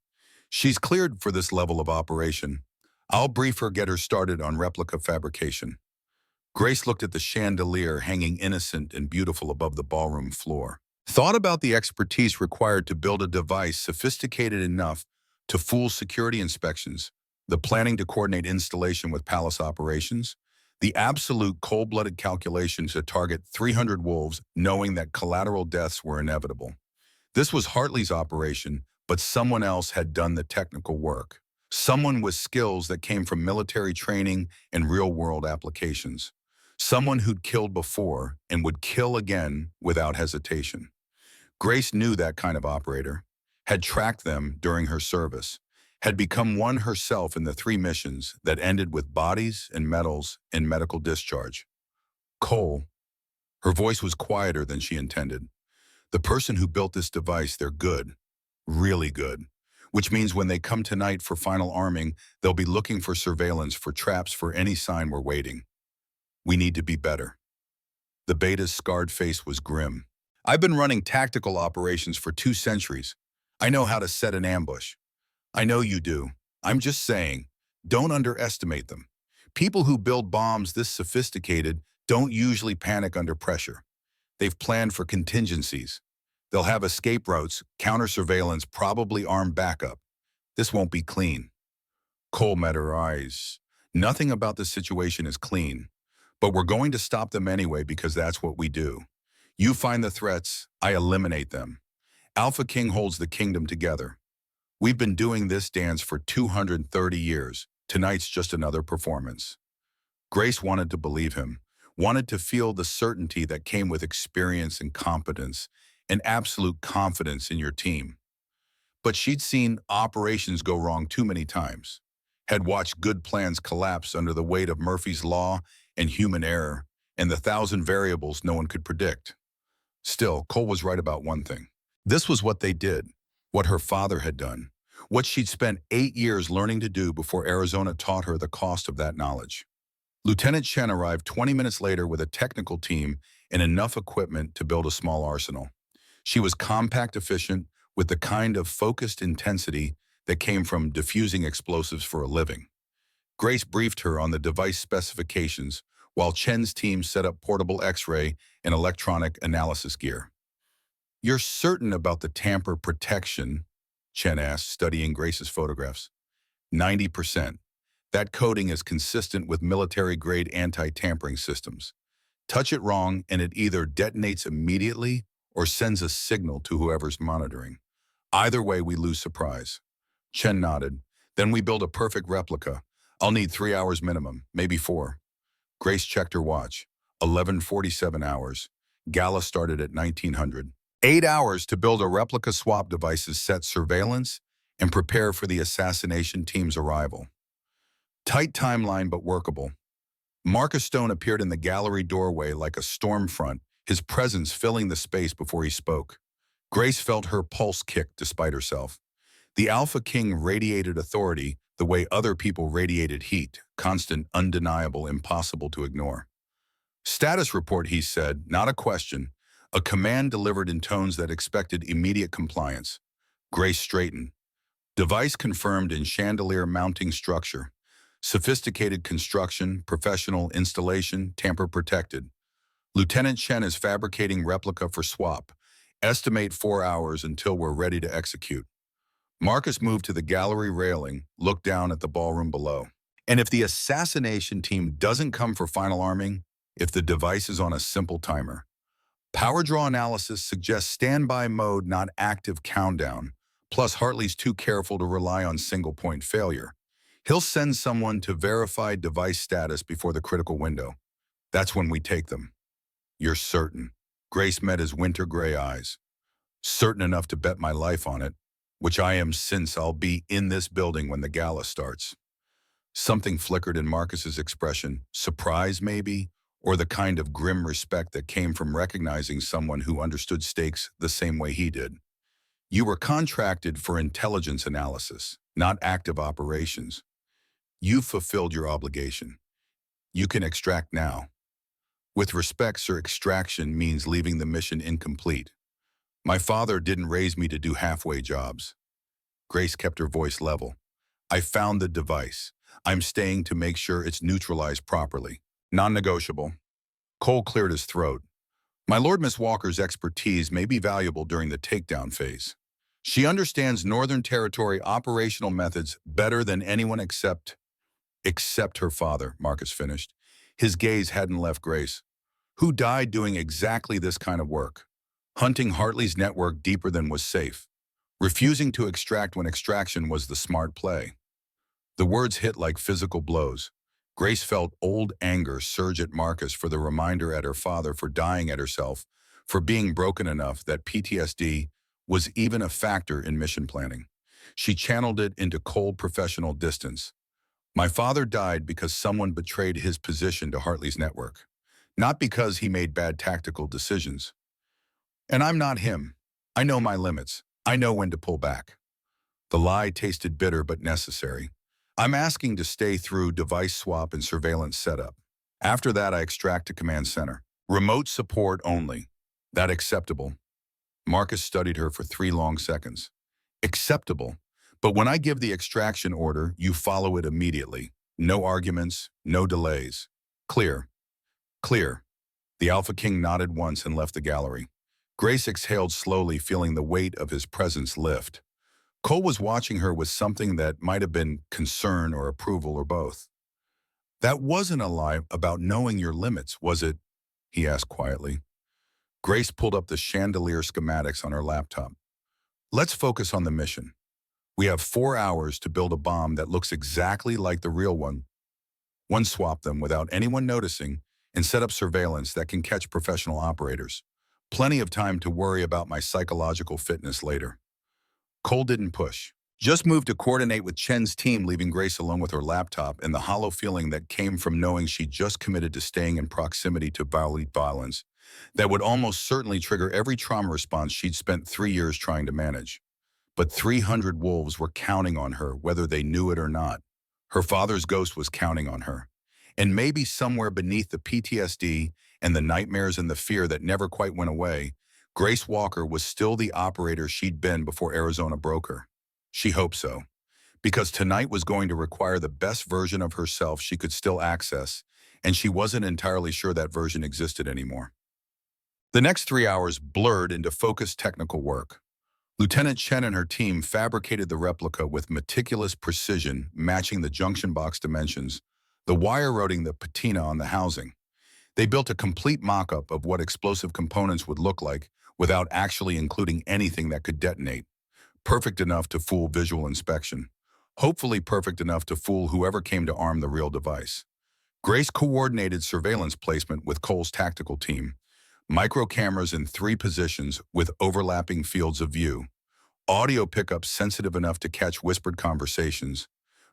She's cleared for this level of operation. I'll brief her, get her started on replica fabrication. Grace looked at the chandelier hanging innocent and beautiful above the ballroom floor. Thought about the expertise required to build a device sophisticated enough to fool security inspections, the planning to coordinate installation with Palace operations, the absolute cold-blooded calculation to target 300 wolves, knowing that collateral deaths were inevitable. This was Hartley's operation, but someone else had done the technical work. Someone with skills that came from military training and real-world applications. Someone who'd killed before and would kill again without hesitation. Grace knew that kind of operator, had tracked them during her service, had become one herself in the 3 missions that ended with bodies and medals and medical discharge. Cole, her voice was quieter than she intended. The person who built this device, they're good, really good, which means when they come tonight for final arming, they'll be looking for surveillance, for traps, for any sign we're waiting. We need to be better. The beta's scarred face was grim. I've been running tactical operations for 2 centuries. I know how to set an ambush. I know you do. I'm just saying, don't underestimate them. People who build bombs this sophisticated don't usually panic under pressure. They've planned for contingencies. They'll have escape routes, counter-surveillance, probably armed backup. This won't be clean. Cole met her eyes. Nothing about this situation is clean, but we're going to stop them anyway because that's what we do. You find the threats, I eliminate them. AlphaKing holds the kingdom together. We've been doing this dance for 230 years. Tonight's just another performance. Grace wanted to believe him, wanted to feel the certainty that came with experience and competence, and absolute confidence in your team. But she'd seen operations go wrong too many times, had watched good plans collapse under the weight of Murphy's Law and human error, and the 1,000 variables no one could predict. Still, Cole was right about one thing. This was what they did, what her father had done, what she'd spent 8 years learning to do before Arizona taught her the cost of that knowledge. Lieutenant Chen arrived 20 minutes later with a technical team and enough equipment to build a small arsenal. She was compact, efficient, with the kind of focused intensity that came from diffusing explosives for a living. Grace briefed her on the device specifications, while Chen's team set up portable X-ray and electronic analysis gear. You're certain about the tamper protection? Chen asked, studying Grace's photographs. 90%. That coating is consistent with military-grade anti-tampering systems. Touch it wrong and it either detonates immediately or sends a signal to whoever's monitoring. Either way, we lose surprise. Chen nodded. Then we build a perfect replica. I'll need 3 hours minimum, maybe 4. Grace checked her watch. 11:47 hours. Gala started at 1900. 8 hours to build a replica swap devices, set surveillance, and prepare for the assassination team's arrival. Tight timeline, but workable. Marcus Stone appeared in the gallery doorway like a storm front, his presence filling the space before he spoke. Grace felt her pulse kick despite herself. The AlphaKing radiated authority the way other people radiated heat, constant, undeniable, impossible to ignore. Status report, he said, not a question, a command delivered in tones that expected immediate compliance. Grace straightened. Device confirmed in chandelier mounting structure. Sophisticated construction, professional installation, tamper protected. Lieutenant Chen is fabricating replica for swap. Estimate 4 hours until we're ready to execute. Marcus moved to the gallery railing, looked down at the ballroom below. And if the assassination team doesn't come for final arming, if the device is on a simple timer, power draw analysis suggests standby mode, not active countdown. Plus, Hartley's too careful to rely on single-point failure. He'll send someone to verify device status before the critical window. That's when we take them. You're certain? Grace met his winter gray eyes. Certain enough to bet my life on it, which I am, since I'll be in this building when the gala starts. Something flickered in Marcus's expression, surprise maybe, or the kind of grim respect that came from recognizing someone who understood stakes the same way he did. You were contracted for intelligence analysis, not active operations. You fulfilled your obligation. You can extract now. With respect, sir, extraction means leaving the mission incomplete. My father didn't raise me to do halfway jobs. Grace kept her voice level. I found the device. I'm staying to make sure it's neutralized properly. Non-negotiable. Cole cleared his throat. My Lord, Miss Walker's expertise may be valuable during the takedown phase. She understands Northern Territory operational methods better than anyone except her father, Marcus finished. His gaze hadn't left Grace, who died doing exactly this kind of work, hunting Hartley's network deeper than was safe, refusing to extract when extraction was the smart play. The words hit like physical blows. Grace felt old anger surge at Marcus for the reminder at her father, for dying at herself, for being broken enough that PTSD was even a factor in mission planning. She channeled it into cold professional distance. My father died because someone betrayed his position to Hartley's network, not because he made bad tactical decisions. And I'm not him. I know my limits. I know when to pull back. The lie tasted bitter but necessary. I'm asking to stay through device swap and surveillance setup. After that, I extract to command center. Remote support only. That acceptable? Marcus studied her for 3 long seconds. Acceptable. But when I give the extraction order, you follow it immediately. No arguments, no delays. Clear. Clear. The AlphaKing nodded once and left the gallery. Grace exhaled slowly, feeling the weight of his presence lift. Cole was watching her with something that might have been concern or approval or both. That wasn't a lie about knowing your limits, was it? He asked quietly. Grace pulled up the chandelier schematics on her laptop. Let's focus on the mission. We have 4 hours to build a bomb that looks exactly like the real one. Swap them without anyone noticing and set up surveillance that can catch professional operators. Plenty of time to worry about my psychological fitness later. Cole didn't push. Just moved to coordinate with Chen's team, leaving Grace alone with her laptop and the hollow feeling that came from knowing she just committed to staying in proximity to violence that would almost certainly trigger every trauma response she'd spent 3 years trying to manage. But 300 wolves were counting on her, whether they knew it or not. Her father's ghost was counting on her. And maybe somewhere beneath the PTSD and the nightmares and the fear that never quite went away, Grace Walker was still the operator she'd been before Arizona broke her. She hoped so, because tonight was going to require the best version of herself she could still access, and she wasn't entirely sure that version existed anymore. The next 3 hours blurred into focused technical work. Lieutenant Chen and her team fabricated the replica with meticulous precision, matching the junction box dimensions, the wire routing the patina on the housing. They built a complete mock-up of what explosive components would look like without actually including anything that could detonate. Perfect enough to fool visual inspection. Hopefully perfect enough to fool whoever came to arm the real device. Grace coordinated surveillance placement with Cole's tactical team. Micro cameras in 3 positions with overlapping fields of view. Audio pickups sensitive enough to catch whispered conversations.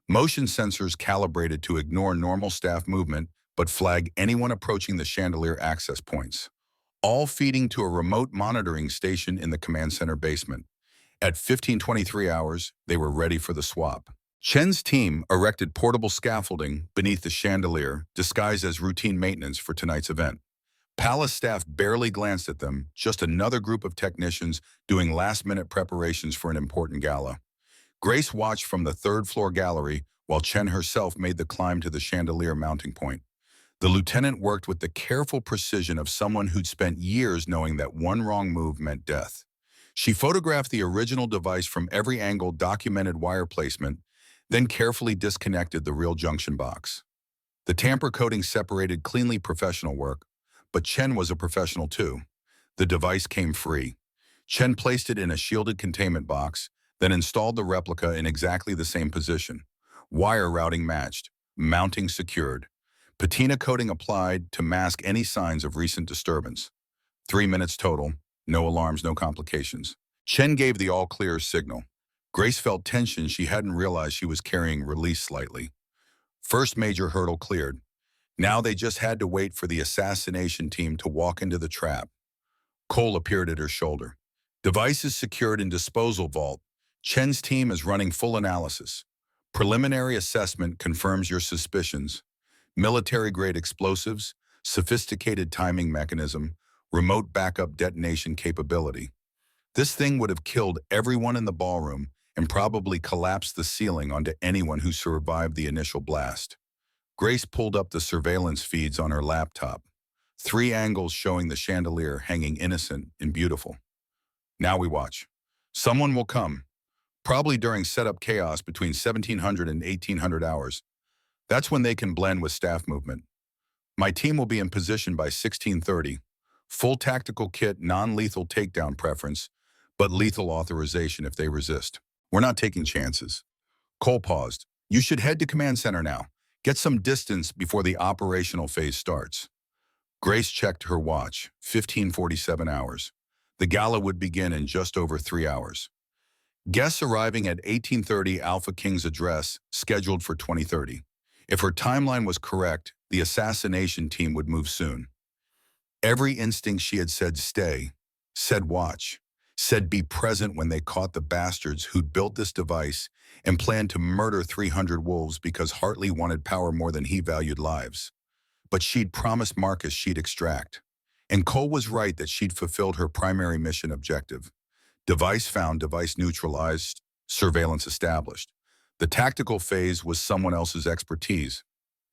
Motion sensors calibrated to ignore normal staff movement but flag anyone approaching the chandelier access points. All feeding to a remote monitoring station in the command center basement. At 15:23 hours, they were ready for the swap. Chen's team erected portable scaffolding beneath the chandelier, disguised as routine maintenance for tonight's event. Palace staff barely glanced at them, just another group of technicians doing last-minute preparations for an important gala. Grace watched from the 3rd-floor gallery while Chen herself made the climb to the chandelier mounting point. The lieutenant worked with the careful precision of someone who'd spent years knowing that one wrong move meant death. She photographed the original device from every angle, documented wire placement, then carefully disconnected the real junction box. The tamper coating separated cleanly professional work, but Chen was a professional too. The device came free. Chen placed it in a shielded containment box, then installed the replica in exactly the same position. Wire routing matched, mounting secured. Patina coating applied to mask any signs of recent disturbance. 3 minutes total, no alarms, no complications. Chen gave the all-clear signal. Grace felt tension she hadn't realized she was carrying, released slightly. First major hurdle cleared. Now they just had to wait for the assassination team to walk into the trap. Cole appeared at her shoulder. Devices secured in disposal vault. Chen's team is running full analysis. Preliminary assessment confirms your suspicions. Military-grade explosives, sophisticated timing mechanism, remote backup detonation capability. This thing would have killed everyone in the ballroom and probably collapsed the ceiling onto anyone who survived the initial blast. Grace pulled up the surveillance feeds on her laptop. 3 angles showing the chandelier hanging innocent and beautiful. Now we watch. Someone will come, probably during setup chaos between 1700 and 1800 hours. That's when they can blend with staff movement. My team will be in position by 1630. Full tactical kit, non-lethal takedown preference, but lethal authorization if they resist. We're not taking chances. Cole paused. You should head to command center now. Get some distance before the operational phase starts. Grace checked her watch, 1547 hours. The gala would begin in just over 3 hours. Guests arriving at 1830 AlphaKing's address, scheduled for 2030. If her timeline was correct, the assassination team would move soon. Every instinct she had said stay, said watch, said be present when they caught the bastards who'd built this device and planned to murder 300 wolves because Hartley wanted power more than he valued lives. But she'd promised Marcus she'd extract. And Cole was right that she'd fulfilled her primary mission objective. Device found, device neutralized, surveillance established. The tactical phase was someone else's expertise.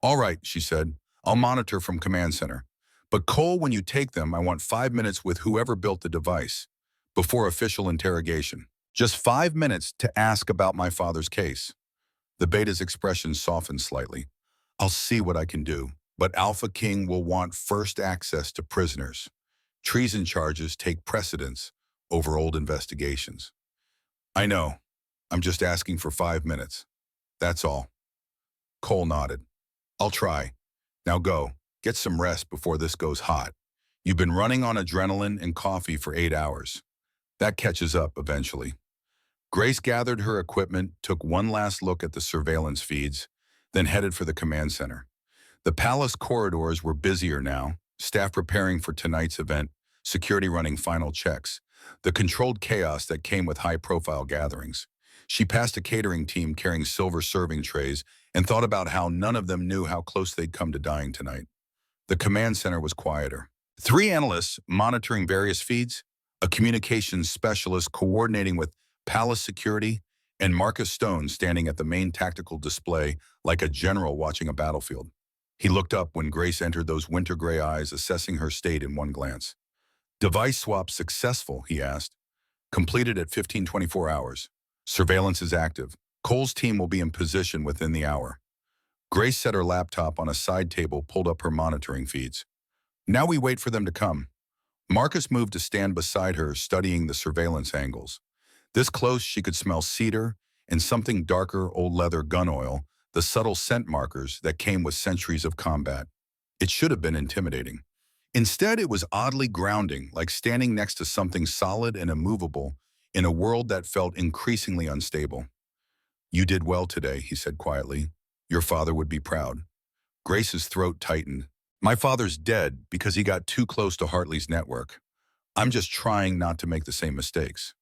All right, she said, I'll monitor from command center. But Cole, when you take them, I want 5 minutes with whoever built the device, before official interrogation. Just 5 minutes to ask about my father's case. The beta's expression softened slightly. I'll see what I can do, but AlphaKing will want first access to prisoners. Treason charges take precedence over old investigations. I know. I'm just asking for 5 minutes. That's all. Cole nodded. I'll try. Now go. Get some rest before this goes hot. You've been running on adrenaline and coffee for 8 hours. That catches up eventually. Grace gathered her equipment, took one last look at the surveillance feeds, then headed for the command center. The palace corridors were busier now, staff preparing for tonight's event, security running final checks, the controlled chaos that came with high-profile gatherings. She passed a catering team carrying silver serving trays and thought about how none of them knew how close they'd come to dying tonight. The command center was quieter. 3 analysts monitoring various feeds, a communications specialist coordinating with palace security, and Marcus Stone standing at the main tactical display like a general watching a battlefield. He looked up when Grace entered those winter gray eyes, assessing her state in one glance. Device swap successful, he asked. Completed at 1524 hours. Surveillance is active. Cole's team will be in position within the hour. Grace set her laptop on a side table, pulled up her monitoring feeds. Now we wait for them to come. Marcus moved to stand beside her, studying the surveillance angles. This close, she could smell cedar and something darker, old leather gun oil, the subtle scent markers that came with centuries of combat. It should have been intimidating. Instead, it was oddly grounding, like standing next to something solid and immovable in a world that felt increasingly unstable. You did well today, he said quietly. Your father would be proud. Grace's throat tightened. My father's dead because he got too close to Hartley's network. I'm just trying not to make the same mistakes.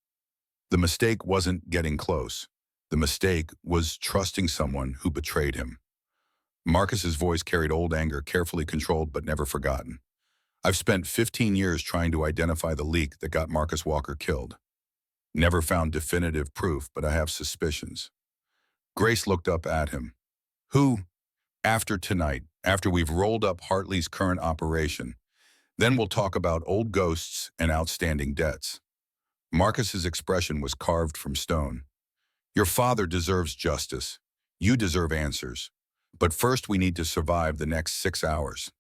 The mistake wasn't getting close. The mistake was trusting someone who betrayed him. Marcus's voice carried old anger, carefully controlled but never forgotten. I've spent 15 years trying to identify the leak that got Marcus Walker killed. Never found definitive proof, but I have suspicions. Grace looked up at him. Who? After tonight, after we've rolled up Hartley's current operation, then we'll talk about old ghosts and outstanding debts. Marcus's expression was carved from stone. Your father deserves justice. You deserve answers. But first we need to survive the next 6 hours.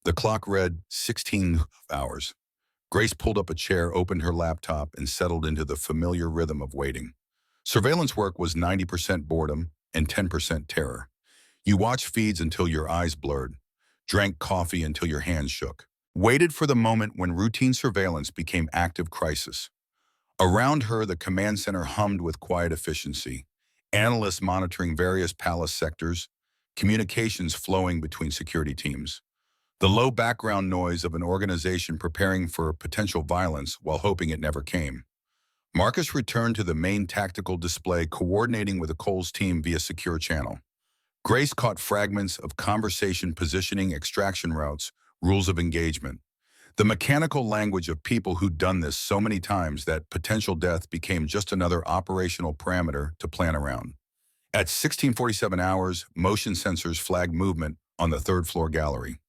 The clock read 16 hours. Grace pulled up a chair, opened her laptop, and settled into the familiar rhythm of waiting. Surveillance work was 90% boredom and 10% terror. You watched feeds until your eyes blurred, drank coffee until your hands shook, waited for the moment when routine surveillance became active crisis. Around her, the command center hummed with quiet efficiency, analysts monitoring various palace sectors, communications flowing between security teams. The low background noise of an organization preparing for potential violence while hoping it never came. Marcus returned to the main tactical display, coordinating with Cole's team via secure channel. Grace caught fragments of conversation, positioning, extraction routes, rules of engagement. The mechanical language of people who'd done this so many times that potential death became just another operational parameter to plan around. At 16:47 hours, motion sensors flagged movement on the third-floor gallery.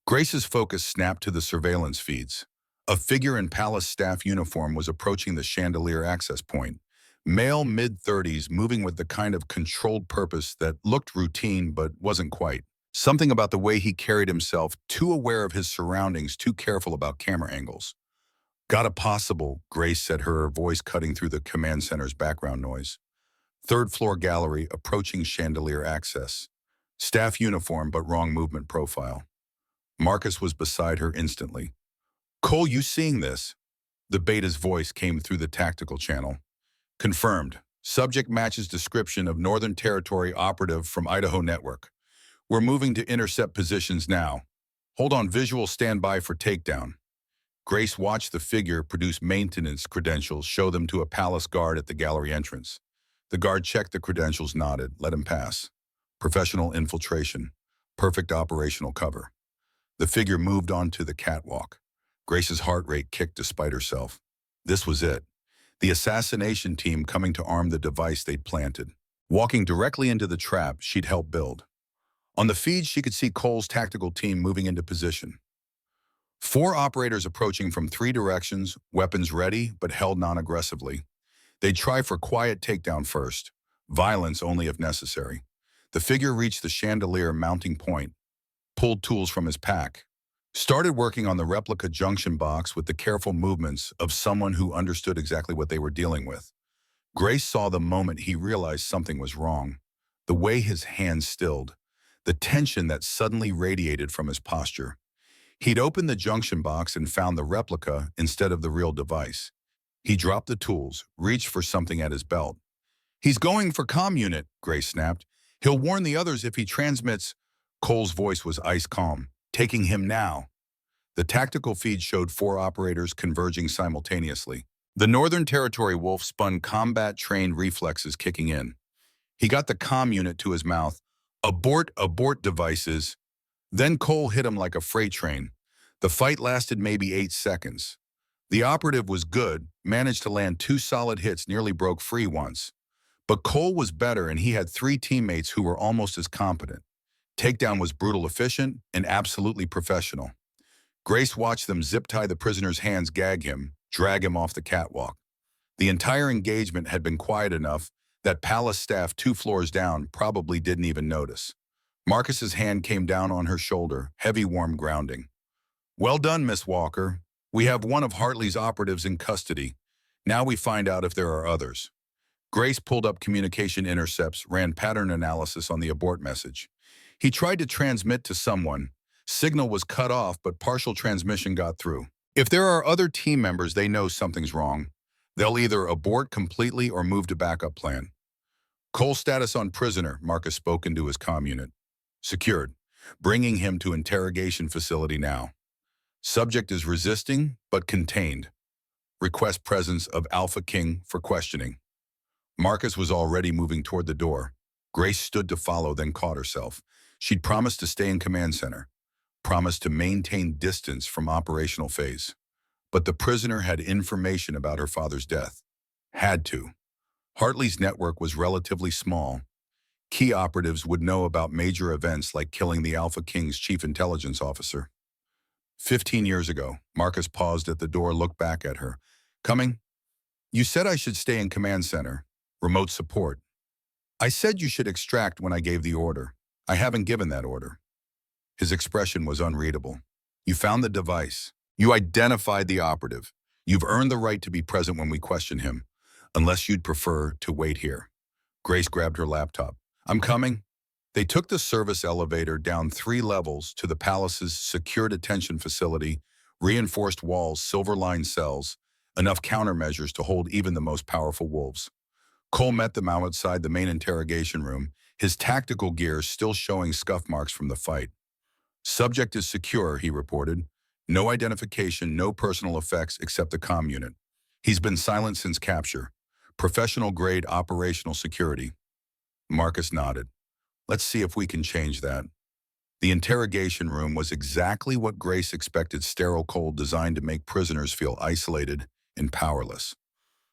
Grace's focus snapped to the surveillance feeds. A figure in palace staff uniform was approaching the chandelier access point. Male mid-30s, moving with the kind of controlled purpose that looked routine but wasn't quite. Something about the way he carried himself, too aware of his surroundings, too careful about camera angles. "Got a possible," Grace said, her voice cutting through the command center's background noise. Third-floor gallery, approaching chandelier access. Staff uniform but wrong movement profile. Marcus was beside her instantly. "Cole, you seeing this?" The beta's voice came through the tactical channel. "Confirmed. Subject matches description of Northern Territory operative from Idaho Network. We're moving to intercept positions now. Hold on, visual standby for takedown." Grace watched the figure produce maintenance credentials, show them to a palace guard at the gallery entrance. The guard checked the credentials, nodded, let him pass. Professional infiltration. Perfect operational cover. The figure moved onto the catwalk. Grace's heart rate kicked despite herself. This was it. The assassination team coming to arm the device they'd planted. Walking directly into the trap she'd helped build. On the feed, she could see Cole's tactical team moving into position. 4 operators approaching from 3 directions, weapons ready but held non-aggressively. They'd try for quiet takedown first, violence only if necessary. The figure reached the chandelier mounting point, pulled tools from his pack, started working on the replica junction box with the careful movements of someone who understood exactly what they were dealing with. Grace saw the moment he realized something was wrong. The way his hands stilled, the tension that suddenly radiated from his posture. He'd opened the junction box and found the replica instead of the real device. He dropped the tools, reached for something at his belt. "He's going for comm unit," Grace snapped. "He'll warn the others if he transmits." Cole's voice was ice calm. "Taking him now." The tactical feed showed 4 operators converging simultaneously. The Northern Territory wolf spun, combat-trained reflexes kicking in. He got the comm unit to his mouth. "Abort, abort devices." Then Cole hit him like a freight train. The fight lasted maybe 8 seconds. The operative was good, managed to land 2 solid hits, nearly broke free once. But Cole was better, and he had 3 teammates who were almost as competent. Takedown was brutal, efficient, and absolutely professional. Grace watched them zip-tie the prisoner's hands, gag him, drag him off the catwalk. The entire engagement had been quiet enough that palace staff 2 floors down probably didn't even notice. Marcus's hand came down on her shoulder, heavy, warm grounding. "Well done, Miss Walker. We have one of Hartley's operatives in custody. Now we find out if there are others." Grace pulled up communication intercepts, ran pattern analysis on the abort message. He tried to transmit to someone. Signal was cut off, but partial transmission got through. If there are other team members, they know something's wrong. They'll either abort completely or move to backup plan. "Cole status on prisoner," Marcus spoke into his comm unit. "Secured. Bringing him to interrogation facility now. Subject is resisting, but contained. Request presence of AlphaKing for questioning." Marcus was already moving toward the door. Grace stood to follow, then caught herself. She'd promised to stay in command center, promised to maintain distance from operational phase. But the prisoner had information about her father's death. Had to. Hartley's network was relatively small. Key operatives would know about major events like killing the AlphaKing's chief intelligence officer. 15 years ago, Marcus paused at the door, looked back at her. "Coming? You said I should stay in command center. Remote support. I said you should extract when I gave the order. I haven't given that order." His expression was unreadable. "You found the device. You identified the operative. You've earned the right to be present when we question him, unless you'd prefer to wait here." Grace grabbed her laptop. "I'm coming." They took the service elevator down 3 levels to the palace's secure detention facility, reinforced walls, silver-lined cells, enough countermeasures to hold even the most powerful wolves. Cole met them outside the main interrogation room, his tactical gear still showing scuff marks from the fight. Subject is secure, he reported. No identification, no personal effects except the comm unit. He's been silent since capture. Professional-grade operational security. Marcus nodded. Let's see if we can change that. The interrogation room was exactly what Grace expected, sterile, cold, designed to make prisoners feel isolated and powerless.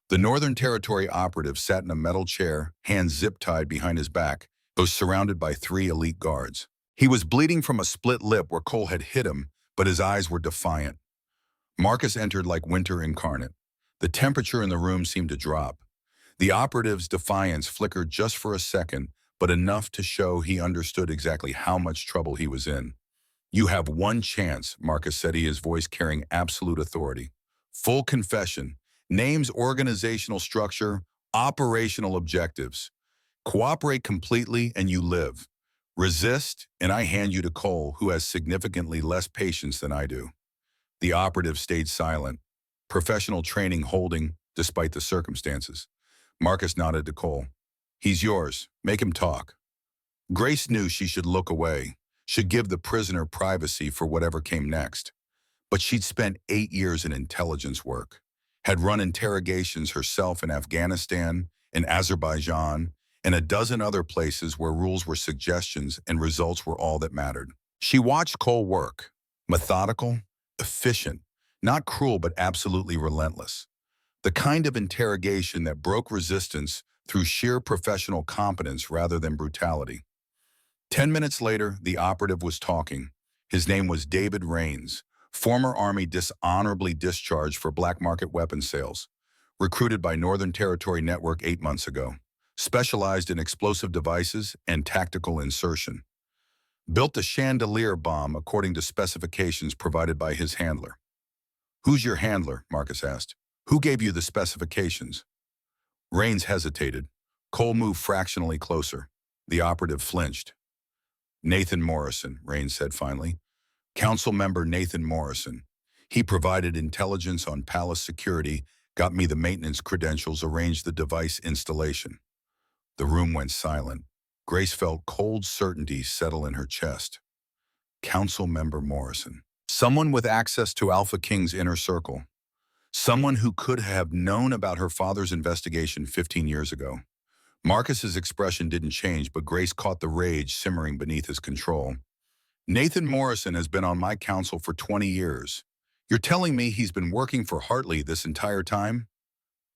The Northern Territory operative sat in a metal chair, hands zip-tied behind his back, was surrounded by 3 elite guards. He was bleeding from a split lip where Cole had hit him, but his eyes were defiant. Marcus entered like winter incarnate. The temperature in the room seemed to drop. The operative's defiance flickered just for a second, but enough to show he understood exactly how much trouble he was in. You have one chance, Marcus said, his voice carrying absolute authority. Full confession, names, organizational structure, operational objectives. Cooperate completely and you live. Resist, and I hand you to Cole, who has significantly less patience than I do. The operative stayed silent, professional training holding despite the circumstances. Marcus nodded to Cole. He's yours. Make him talk. Grace knew she should look away, should give the prisoner privacy for whatever came next. But she'd spent 8 years in intelligence work, had run interrogations herself in Afghanistan, in Azerbaijan, and a dozen other places where rules were suggestions and results were all that mattered. She watched Cole work, methodical, efficient, not cruel but absolutely relentless. The kind of interrogation that broke resistance through sheer professional competence rather than brutality. 10 minutes later, the operative was talking. His name was David Rains, former Army dishonorably discharged for black market weapon sales, recruited by Northern Territory Network 8 months ago, specialized in explosive devices and tactical insertion. Built a chandelier bomb according to specifications provided by his handler. Who's your handler? Marcus asked. Who gave you the specifications? Rains hesitated. Cole moved fractionally closer. The operative flinched. Nathan Morrison, Rains said finally. Council member Nathan Morrison. He provided intelligence on palace security, got me the maintenance credentials, arranged the device installation. The room went silent. Grace felt cold certainty settle in her chest. Council member Morrison. Someone with access to AlphaKing's inner circle. Someone who could have known about her father's investigation 15 years ago. Marcus's expression didn't change, but Grace caught the rage simmering beneath his control. Nathan Morrison has been on my council for 20 years. You're telling me he's been working for Hartley this entire time?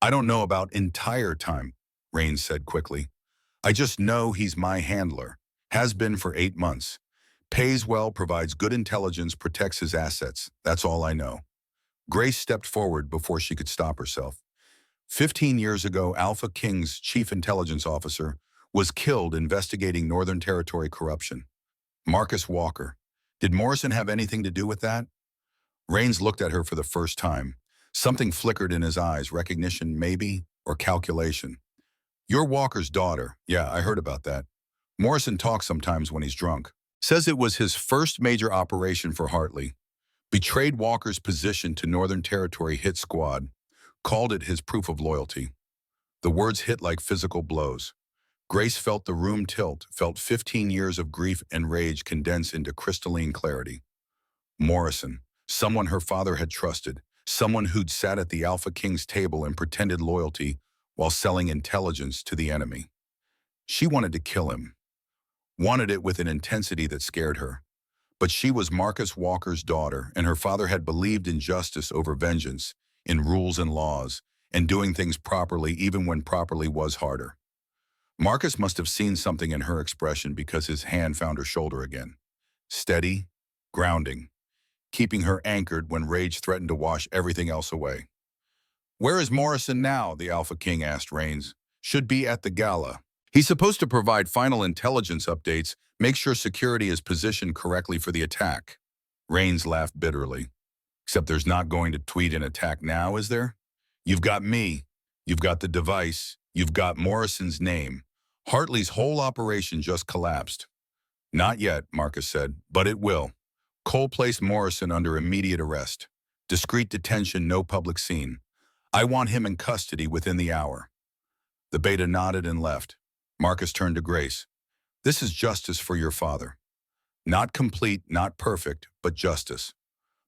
I don't know about entire time, Rains said quickly. I just know he's my handler. Has been for 8 months. Pays well, provides good intelligence, protects his assets. That's all I know. Grace stepped forward before she could stop herself. 15 years ago, AlphaKing's chief intelligence officer was killed investigating Northern Territory corruption. Marcus Walker. Did Morrison have anything to do with that? Rains looked at her for the first time. Something flickered in his eyes, recognition maybe, or calculation. You're Walker's daughter. Yeah, I heard about that. Morrison talks sometimes when he's drunk. Says it was his first major operation for Hartley. Betrayed Walker's position to Northern Territory hit squad. Called it his proof of loyalty. The words hit like physical blows. Grace felt the room tilt, felt 15 years of grief and rage condense into crystalline clarity. Morrison, someone her father had trusted, someone who'd sat at the AlphaKing's table and pretended loyalty while selling intelligence to the enemy. She wanted to kill him. Wanted it with an intensity that scared her. But she was Marcus Walker's daughter, and her father had believed in justice over vengeance, in rules and laws, and doing things properly even when properly was harder. Marcus must have seen something in her expression because his hand found her shoulder again. Steady, grounding, keeping her anchored when rage threatened to wash everything else away. Where is Morrison now? The AlphaKing asked Rains. Should be at the gala. He's supposed to provide final intelligence updates, make sure security is positioned correctly for the attack. Rains laughed bitterly. Except there's not going to tweet an attack now, is there? You've got me. You've got the device. You've got Morrison's name. Hartley's whole operation just collapsed. Not yet, Marcus said, but it will. Cole placed Morrison under immediate arrest. Discreet detention, no public scene. I want him in custody within the hour. The beta nodded and left. Marcus turned to Grace. This is justice for your father. Not complete, not perfect, but justice.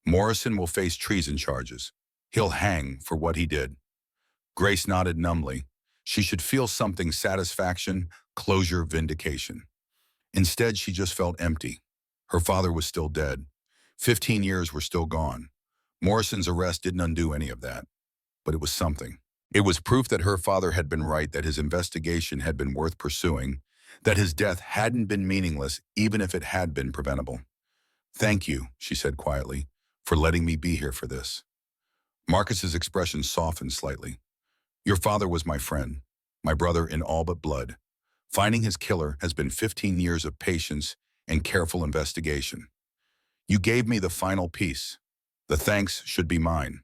Morrison will face treason charges. He'll hang for what he did. Grace nodded numbly. She should feel something: satisfaction, closure, vindication. Instead, she just felt empty. Her father was still dead. 15 years were still gone. Morrison's arrest didn't undo any of that, but it was something. It was proof that her father had been right, that his investigation had been worth pursuing, that his death hadn't been meaningless even if it had been preventable. "Thank you," she said quietly, "for letting me be here for this." Marcus's expression softened slightly. "Your father was my friend, my brother in all but blood. Finding his killer has been 15 years of patience and careful investigation. You gave me the final piece. The thanks should be mine."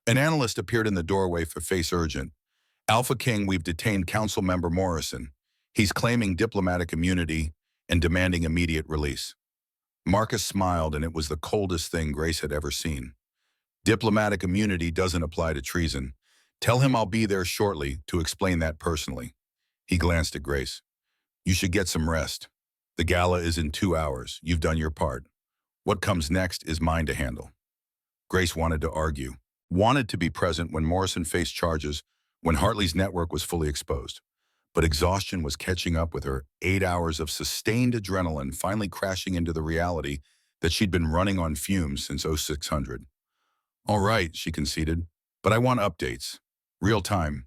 An analyst appeared in the doorway, for face urgent. "AlphaKing, we've detained Council Member Morrison. He's claiming diplomatic immunity and demanding immediate release." Marcus smiled, and it was the coldest thing Grace had ever seen. "Diplomatic immunity doesn't apply to treason. Tell him I'll be there shortly to explain that personally." He glanced at Grace. "You should get some rest. The gala is in 2 hours. You've done your part. What comes next is mine to handle." Grace wanted to argue, wanted to be present when Morrison faced charges, when Hartley's network was fully exposed. But exhaustion was catching up with her, 8 hours of sustained adrenaline finally crashing into the reality that she'd been running on fumes since 0600. "All right," she conceded, "but I want updates. Real time.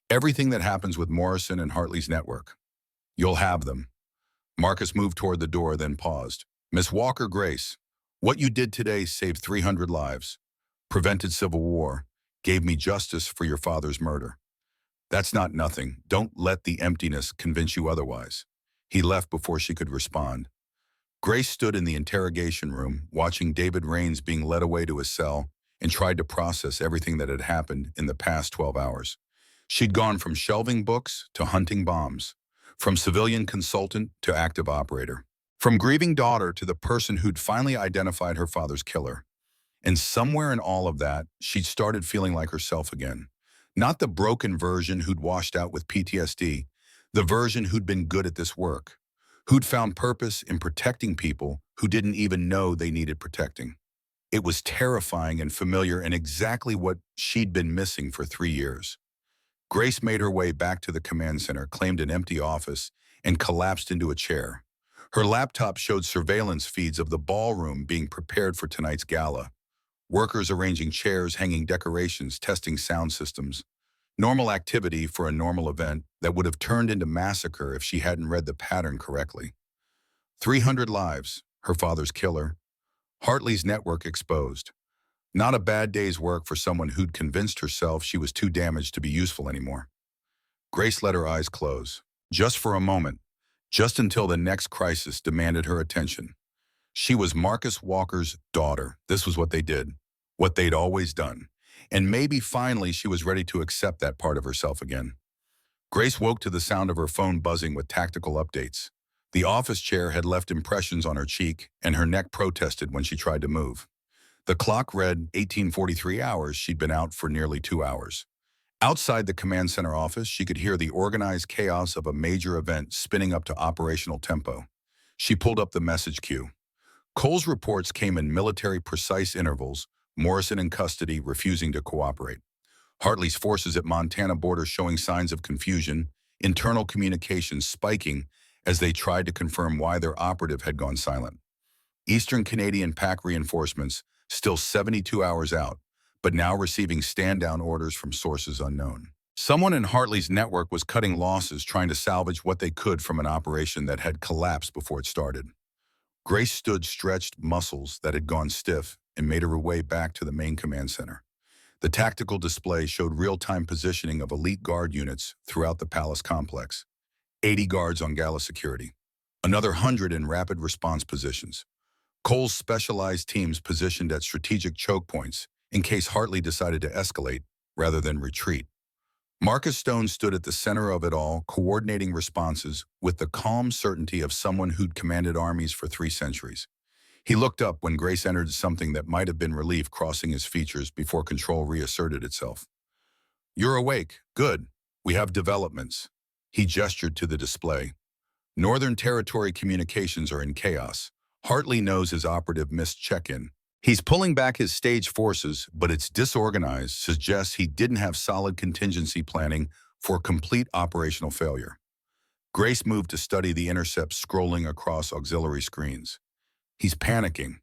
Everything that happens with Morrison and Hartley's network." "You'll have them." Marcus moved toward the door, then paused. "Miss Walker Grace, what you did today saved 300 lives, prevented civil war, gave me justice for your father's murder. That's not nothing. Don't let the emptiness convince you otherwise." He left before she could respond. Grace stood in the interrogation room, watching David Rains being led away to his cell, and tried to process everything that had happened in the past 12 hours. She'd gone from shelving books to hunting bombs, from civilian consultant to active operator, from grieving daughter to the person who'd finally identified her father's killer. And somewhere in all of that, she'd started feeling like herself again. Not the broken version who'd washed out with PTSD, the version who'd been good at this work, who'd found purpose in protecting people who didn't even know they needed protecting. It was terrifying and familiar, and exactly what she'd been missing for 3 years. Grace made her way back to the command center, claimed an empty office, and collapsed into a chair. Her laptop showed surveillance feeds of the ballroom being prepared for tonight's gala. Workers arranging chairs, hanging decorations, testing sound systems. Normal activity for a normal event that would have turned into massacre if she hadn't read the pattern correctly. 300 lives, her father's killer. Hartley's network exposed. Not a bad day's work for someone who'd convinced herself she was too damaged to be useful anymore. Grace let her eyes close. Just for a moment. Just until the next crisis demanded her attention. She was Marcus Walker's daughter. This was what they did. What they'd always done. And maybe finally she was ready to accept that part of herself again. Grace woke to the sound of her phone buzzing with tactical updates. The office chair had left impressions on her cheek, and her neck protested when she tried to move. The clock read 1843 hours. She'd been out for nearly 2 hours. Outside the command center office, she could hear the organized chaos of a major event spinning up to operational tempo. She pulled up the message queue. Cole's reports came in military-precise intervals, Morrison in custody, refusing to cooperate. Hartley's forces at Montana border showing signs of confusion, internal communications spiking as they tried to confirm why their operative had gone silent. Eastern Canadian PAC reinforcements, still 72 hours out, but now receiving stand-down orders from sources unknown. Someone in Hartley's network was cutting losses, trying to salvage what they could from an operation that had collapsed before it started. Grace stood, stretched muscles that had gone stiff, and made her way back to the main command center. The tactical display showed real-time positioning of elite guard units throughout the palace complex. 80 guards on gala security. Another 100 in rapid response positions. Cole's specialized teams positioned at strategic choke points in case Hartley decided to escalate rather than retreat. Marcus Stone stood at the center of it all, coordinating responses with the calm certainty of someone who'd commanded armies for 3 centuries. He looked up when Grace entered, something that might have been relief crossing his features before control reasserted itself. "You're awake. Good. We have developments." He gestured to the display. Northern Territory communications are in chaos. Hartley knows his operative missed check-in. He's pulling back his stage forces, but it's disorganized, suggests he didn't have solid contingency planning for complete operational failure. Grace moved to study the intercepts scrolling across auxiliary screens. He's panicking.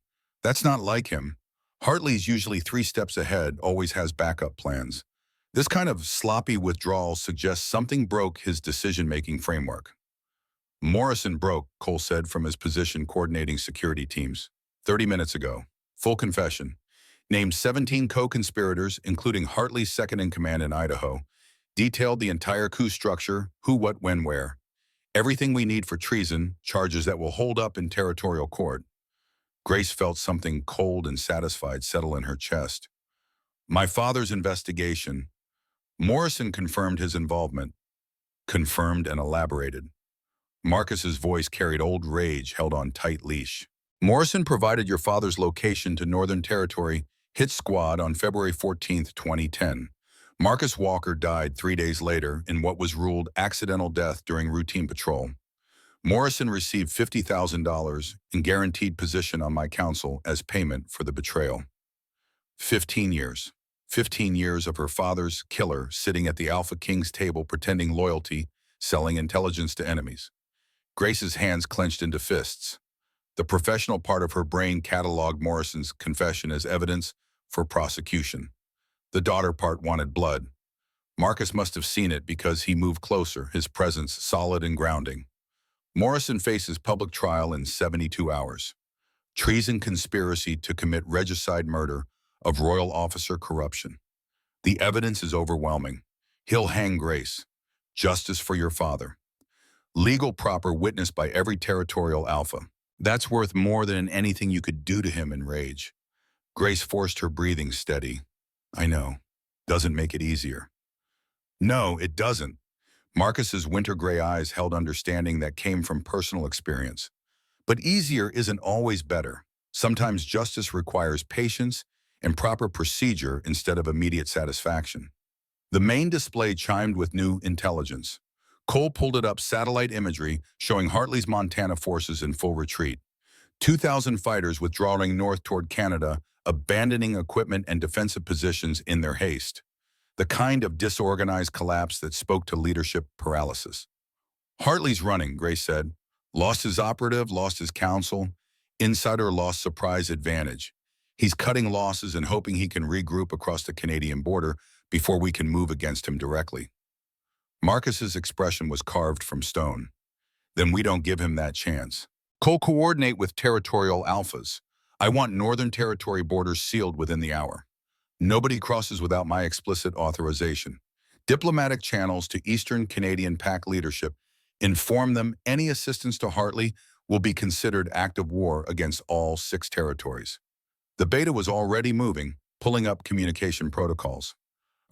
That's not like him. Hartley's usually 3 steps ahead, always has backup plans. This kind of sloppy withdrawal suggests something broke his decision-making framework. Morrison broke, Cole said from his position coordinating security teams. 30 minutes ago. Full confession. Named 17 co-conspirators, including Hartley's second-in-command in Idaho. Detailed the entire coup structure, who, what, when, where. Everything we need for treason, charges that will hold up in territorial court. Grace felt something cold and satisfied settle in her chest. My father's investigation. Morrison confirmed his involvement. Confirmed and elaborated. Marcus's voice carried old rage held on tight leash. Morrison provided your father's location to Northern Territory hit squad on February 14, 2010. Marcus Walker died 3 days later in what was ruled accidental death during routine patrol. Morrison received $50,000 in guaranteed position on my council as payment for the betrayal. 15 years. 15 years of her father's killer sitting at the AlphaKing's table pretending loyalty, selling intelligence to enemies. Grace's hands clenched into fists. The professional part of her brain cataloged Morrison's confession as evidence for prosecution. The daughter part wanted blood. Marcus must have seen it because he moved closer, his presence solid and grounding. Morrison faces public trial in 72 hours. Treason conspiracy to commit regicide murder of royal officer corruption. The evidence is overwhelming. He'll hang Grace. Justice for your father. Legal proper witness by every territorial alpha. That's worth more than anything you could do to him in rage. Grace forced her breathing steady. I know. Doesn't make it easier. No, it doesn't. Marcus's winter gray eyes held understanding that came from personal experience. But easier isn't always better. Sometimes justice requires patience and proper procedure instead of immediate satisfaction. The main display chimed with new intelligence. Cole pulled it up satellite imagery showing Hartley's Montana forces in full retreat. 2,000 fighters withdrawing north toward Canada, abandoning equipment and defensive positions in their haste. The kind of disorganized collapse that spoke to leadership paralysis. Hartley's running, Grace said. Lost his operative, lost his counsel. Insider lost surprise advantage. He's cutting losses and hoping he can regroup across the Canadian border before we can move against him directly. Marcus's expression was carved from stone. Then we don't give him that chance. Co-coordinate with territorial alphas. I want Northern Territory borders sealed within the hour. Nobody crosses without my explicit authorization. Diplomatic channels to Eastern Canadian PAC leadership. Inform them any assistance to Hartley will be considered act of war against all 6 territories. The beta was already moving, pulling up communication protocols.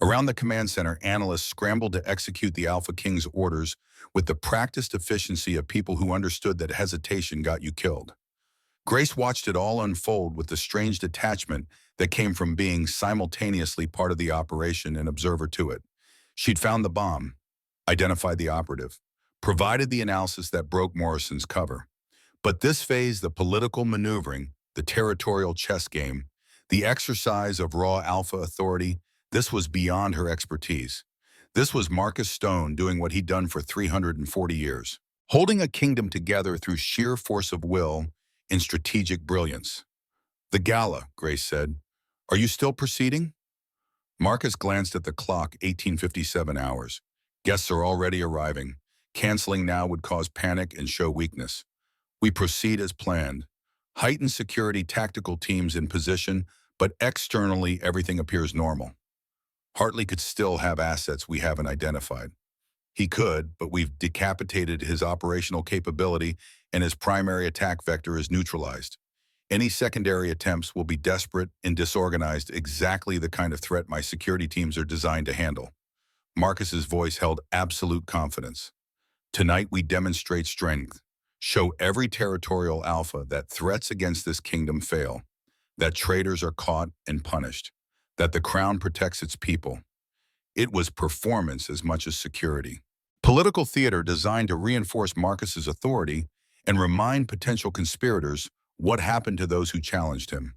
Around the command center, analysts scrambled to execute the AlphaKing's orders with the practiced efficiency of people who understood that hesitation got you killed. Grace watched it all unfold with the strange detachment that came from being simultaneously part of the operation and observer to it. She'd found the bomb, identified the operative, provided the analysis that broke Morrison's cover. But this phase, the political maneuvering, the territorial chess game, the exercise of raw alpha authority, this was beyond her expertise. This was Marcus Stone doing what he'd done for 340 years, holding a kingdom together through sheer force of will and strategic brilliance. The gala, Grace said. Are you still proceeding? Marcus glanced at the clock, 1857 hours. Guests are already arriving. Canceling now would cause panic and show weakness. We proceed as planned. Heightened security tactical teams in position, but externally everything appears normal. Hartley could still have assets we haven't identified. He could, but we've decapitated his operational capability and his primary attack vector is neutralized. Any secondary attempts will be desperate and disorganized, exactly the kind of threat my security teams are designed to handle. Marcus's voice held absolute confidence. Tonight we demonstrate strength, show every territorial alpha that threats against this kingdom fail, that traitors are caught and punished, that the crown protects its people. It was performance as much as security. Political theater designed to reinforce Marcus's authority and remind potential conspirators what happened to those who challenged him.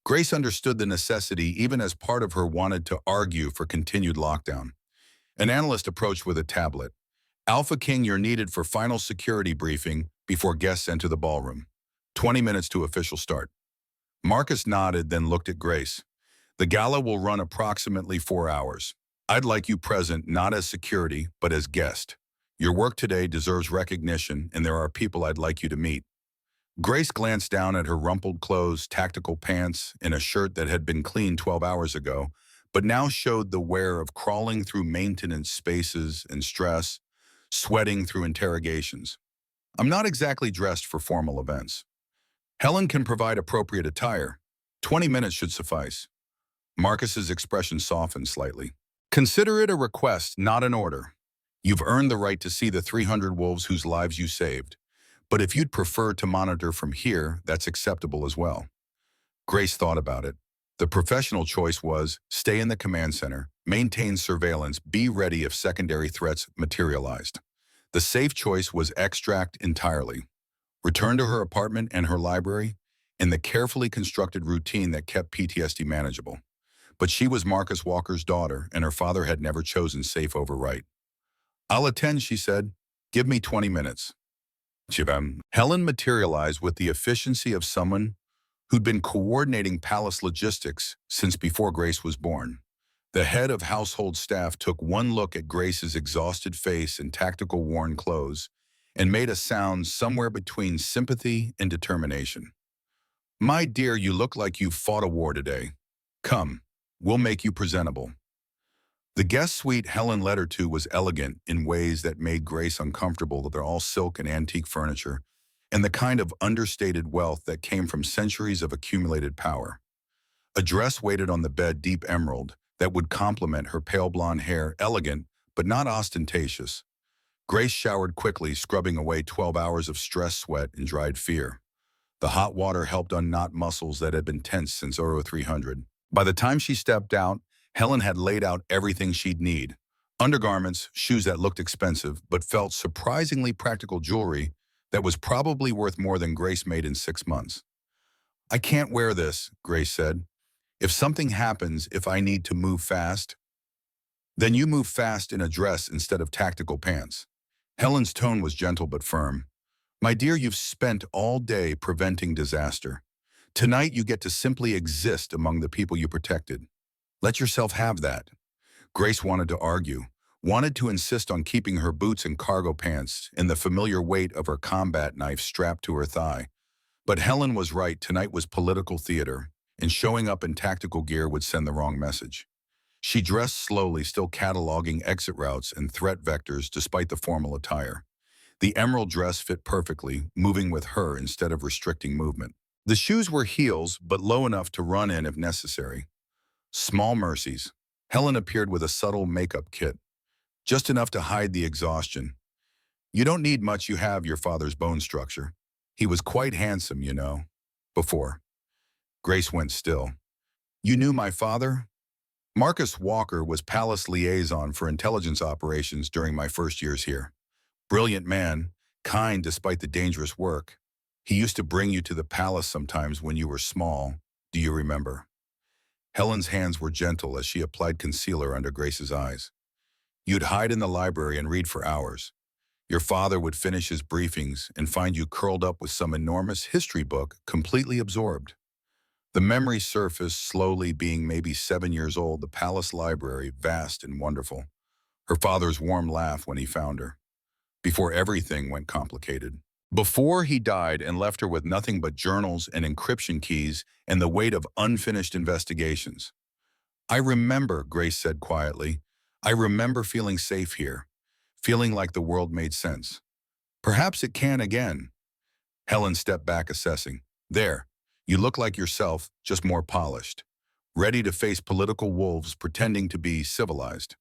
Grace understood the necessity even as part of her wanted to argue for continued lockdown. An analyst approached with a tablet. AlphaKing, you're needed for final security briefing before guests enter the ballroom. 20 minutes to official start. Marcus nodded, then looked at Grace. The gala will run approximately 4 hours. I'd like you present not as security, but as guest. Your work today deserves recognition, and there are people I'd like you to meet. Grace glanced down at her rumpled clothes, tactical pants, and a shirt that had been cleaned 12 hours ago, but now showed the wear of crawling through maintenance spaces and stress, sweating through interrogations. I'm not exactly dressed for formal events. Helen can provide appropriate attire. 20 minutes should suffice. Marcus's expression softened slightly. Consider it a request, not an order. You've earned the right to see the 300 wolves whose lives you saved. But if you'd prefer to monitor from here, that's acceptable as well. Grace thought about it. The professional choice was stay in the command center, maintain surveillance, be ready if secondary threats materialized. The safe choice was extract entirely. Return to her apartment and her library in the carefully constructed routine that kept PTSD manageable. But she was Marcus Walker's daughter, and her father had never chosen safe over right. I'll attend, she said. Give me 20 minutes. Helen materialized with the efficiency of someone who'd been coordinating palace logistics since before Grace was born. The head of household staff took one look at Grace's exhausted face and tactical worn clothes and made a sound somewhere between sympathy and determination. My dear, you look like you fought a war today. Come, we'll make you presentable. The guest suite Helen led her to was elegant in ways that made Grace uncomfortable. They're all silk and antique furniture, and the kind of understated wealth that came from centuries of accumulated power. A dress waited on the bed, deep emerald, that would complement her pale blonde hair, elegant but not ostentatious. Grace showered quickly, scrubbing away 12 hours of stress, sweat, and dried fear. The hot water helped unknot muscles that had been tense since Oro 300. By the time she stepped out, Helen had laid out everything she'd need. Undergarments, shoes that looked expensive but felt surprisingly practical, jewelry that was probably worth more than Grace made in 6 months. I can't wear this, Grace said. If something happens, if I need to move fast, then you move fast in a dress instead of tactical pants. Helen's tone was gentle but firm. My dear, you've spent all day preventing disaster. Tonight you get to simply exist among the people you protected. Let yourself have that. Grace wanted to argue, wanted to insist on keeping her boots and cargo pants and the familiar weight of her combat knife strapped to her thigh. But Helen was right, tonight was political theater, and showing up in tactical gear would send the wrong message. She dressed slowly, still cataloging exit routes and threat vectors despite the formal attire. The emerald dress fit perfectly, moving with her instead of restricting movement. The shoes were heels, but low enough to run in if necessary. Small mercies. Helen appeared with a subtle makeup kit, just enough to hide the exhaustion. You don't need much, you have your father's bone structure. He was quite handsome, you know. Before. Grace went still. You knew my father? Marcus Walker was palace liaison for intelligence operations during my first years here. Brilliant man, kind despite the dangerous work. He used to bring you to the palace sometimes when you were small. Do you remember? Helen's hands were gentle as she applied concealer under Grace's eyes. You'd hide in the library and read for hours. Your father would finish his briefings and find you curled up with some enormous history book, completely absorbed. The memory surfaced, slowly, being maybe 7 years old, the palace library, vast and wonderful. Her father's warm laugh when he found her. Before everything went complicated. Before he died and left her with nothing but journals and encryption keys and the weight of unfinished investigations. I remember, Grace said quietly. I remember feeling safe here, feeling like the world made sense. Perhaps it can again. Helen stepped back, assessing. There, you look like yourself, just more polished. Ready to face political wolves pretending to be civilized.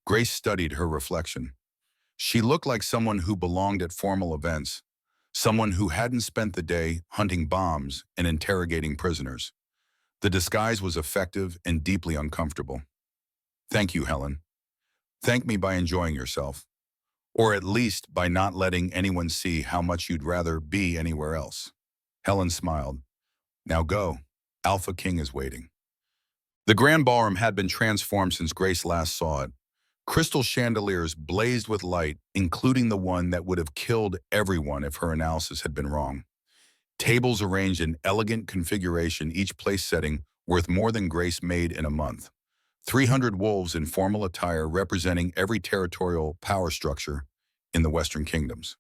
Grace studied her reflection. She looked like someone who belonged at formal events, someone who hadn't spent the day hunting bombs and interrogating prisoners. The disguise was effective and deeply uncomfortable. Thank you, Helen. Thank me by enjoying yourself. Or at least by not letting anyone see how much you'd rather be anywhere else. Helen smiled. Now go. AlphaKing is waiting. The grand ballroom had been transformed since Grace last saw it. Crystal chandeliers blazed with light, including the one that would have killed everyone if her analysis had been wrong. Tables arranged in elegant configuration, each place setting worth more than Grace made in a month. 300 wolves in formal attire representing every territorial power structure in the Western Kingdoms.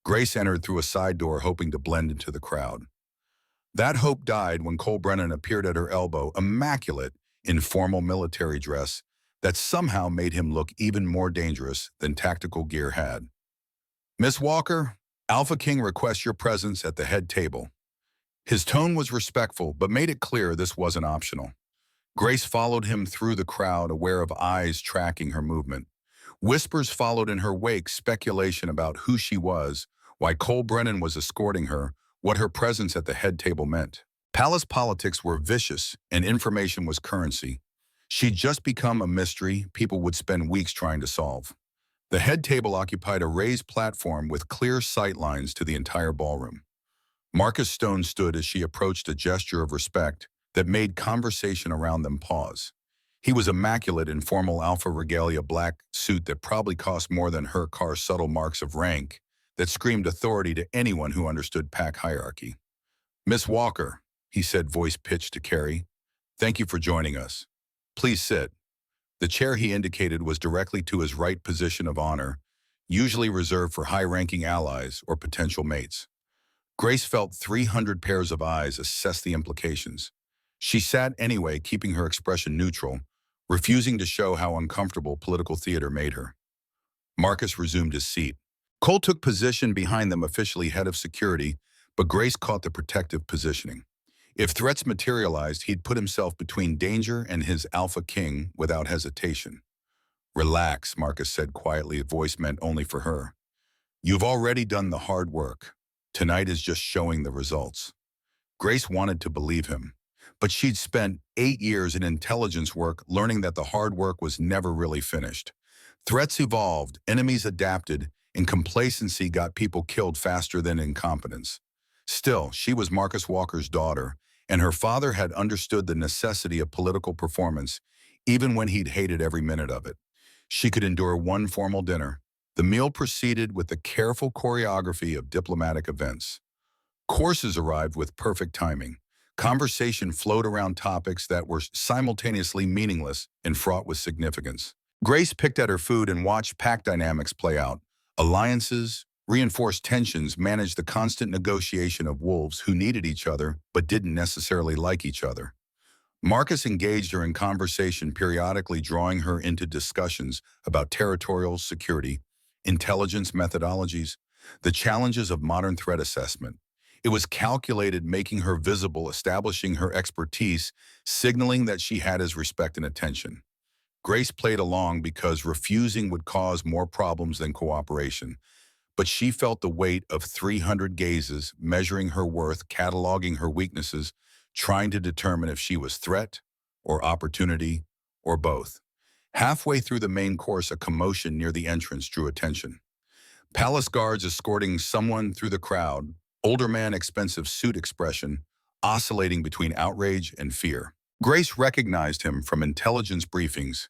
Grace entered through a side door hoping to blend into the crowd. That hope died when Cole Brennan appeared at her elbow, immaculate in formal military dress that somehow made him look even more dangerous than tactical gear had. Miss Walker, AlphaKing requests your presence at the head table. His tone was respectful, but made it clear this wasn't optional. Grace followed him through the crowd, aware of eyes tracking her movement. Whispers followed in her wake, speculation about who she was, why Cole Brennan was escorting her, what her presence at the head table meant. Palace politics were vicious, and information was currency. She'd just become a mystery people would spend weeks trying to solve. The head table occupied a raised platform with clear sight lines to the entire ballroom. Marcus Stone stood as she approached, a gesture of respect that made conversation around them pause. He was immaculate in formal alpha regalia black suit that probably cost more than her car's subtle marks of rank that screamed authority to anyone who understood pack hierarchy. Miss Walker, he said, voice pitched to Carrie, thank you for joining us. Please sit. The chair he indicated was directly to his right, position of honor, usually reserved for high-ranking allies or potential mates. Grace felt 300 pairs of eyes assess the implications. She sat anyway, keeping her expression neutral, refusing to show how uncomfortable political theater made her. Marcus resumed his seat. Cole took position behind them, officially head of security, but Grace caught the protective positioning. If threats materialized, he'd put himself between danger and his AlphaKing without hesitation. Relax, Marcus said quietly, a voice meant only for her. You've already done the hard work. Tonight is just showing the results. Grace wanted to believe him, but she'd spent 8 years in intelligence work learning that the hard work was never really finished. Threats evolved, enemies adapted, and complacency got people killed faster than incompetence. Still, she was Marcus Walker's daughter, and her father had understood the necessity of political performance, even when he'd hated every minute of it. She could endure one formal dinner. The meal proceeded with the careful choreography of diplomatic events. Courses arrived with perfect timing. Conversation flowed around topics that were simultaneously meaningless and fraught with significance. Grace picked at her food and watched pack dynamics play out. Alliances, reinforced tensions, managed the constant negotiation of wolves who needed each other but didn't necessarily like each other. Marcus engaged her in conversation, periodically drawing her into discussions about territorial security, intelligence methodologies, the challenges of modern threat assessment. It was calculated, making her visible, establishing her expertise, signaling that she had his respect and attention. Grace played along because refusing would cause more problems than cooperation. But she felt the weight of 300 gazes, measuring her worth, cataloging her weaknesses, trying to determine if she was threat or opportunity or both. Halfway through the main course, a commotion near the entrance drew attention. Palace guards escorting someone through the crowd, older man, expensive suit expression, oscillating between outrage and fear. Grace recognized him from intelligence briefings.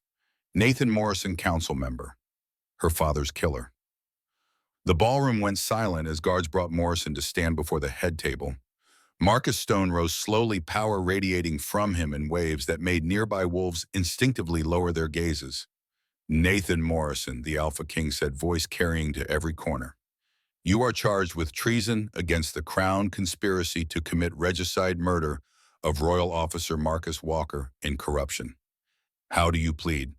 Nathan Morrison, council member, her father's killer. The ballroom went silent as guards brought Morrison to stand before the head table. Marcus Stone rose slowly, power radiating from him in waves that made nearby wolves instinctively lower their gazes. Nathan Morrison, the AlphaKing said, voice carrying to every corner. You are charged with treason against the crown, conspiracy to commit regicide, murder of Royal Officer Marcus Walker, and corruption. How do you plead?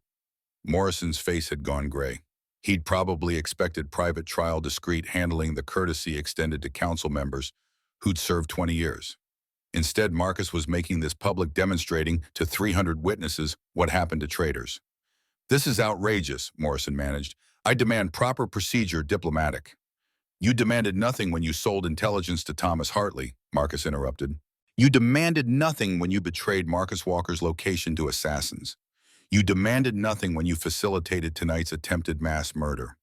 Morrison's face had gone gray. He'd probably expected private trial, discreet handling, the courtesy extended to council members who'd served 20 years. Instead, Marcus was making this public, demonstrating to 300 witnesses what happened to traitors. This is outrageous, Morrison managed. I demand proper procedure, diplomatic. You demanded nothing when you sold intelligence to Thomas Hartley, Marcus interrupted. You demanded nothing when you betrayed Marcus Walker's location to assassins. You demanded nothing when you facilitated tonight's attempted mass murder.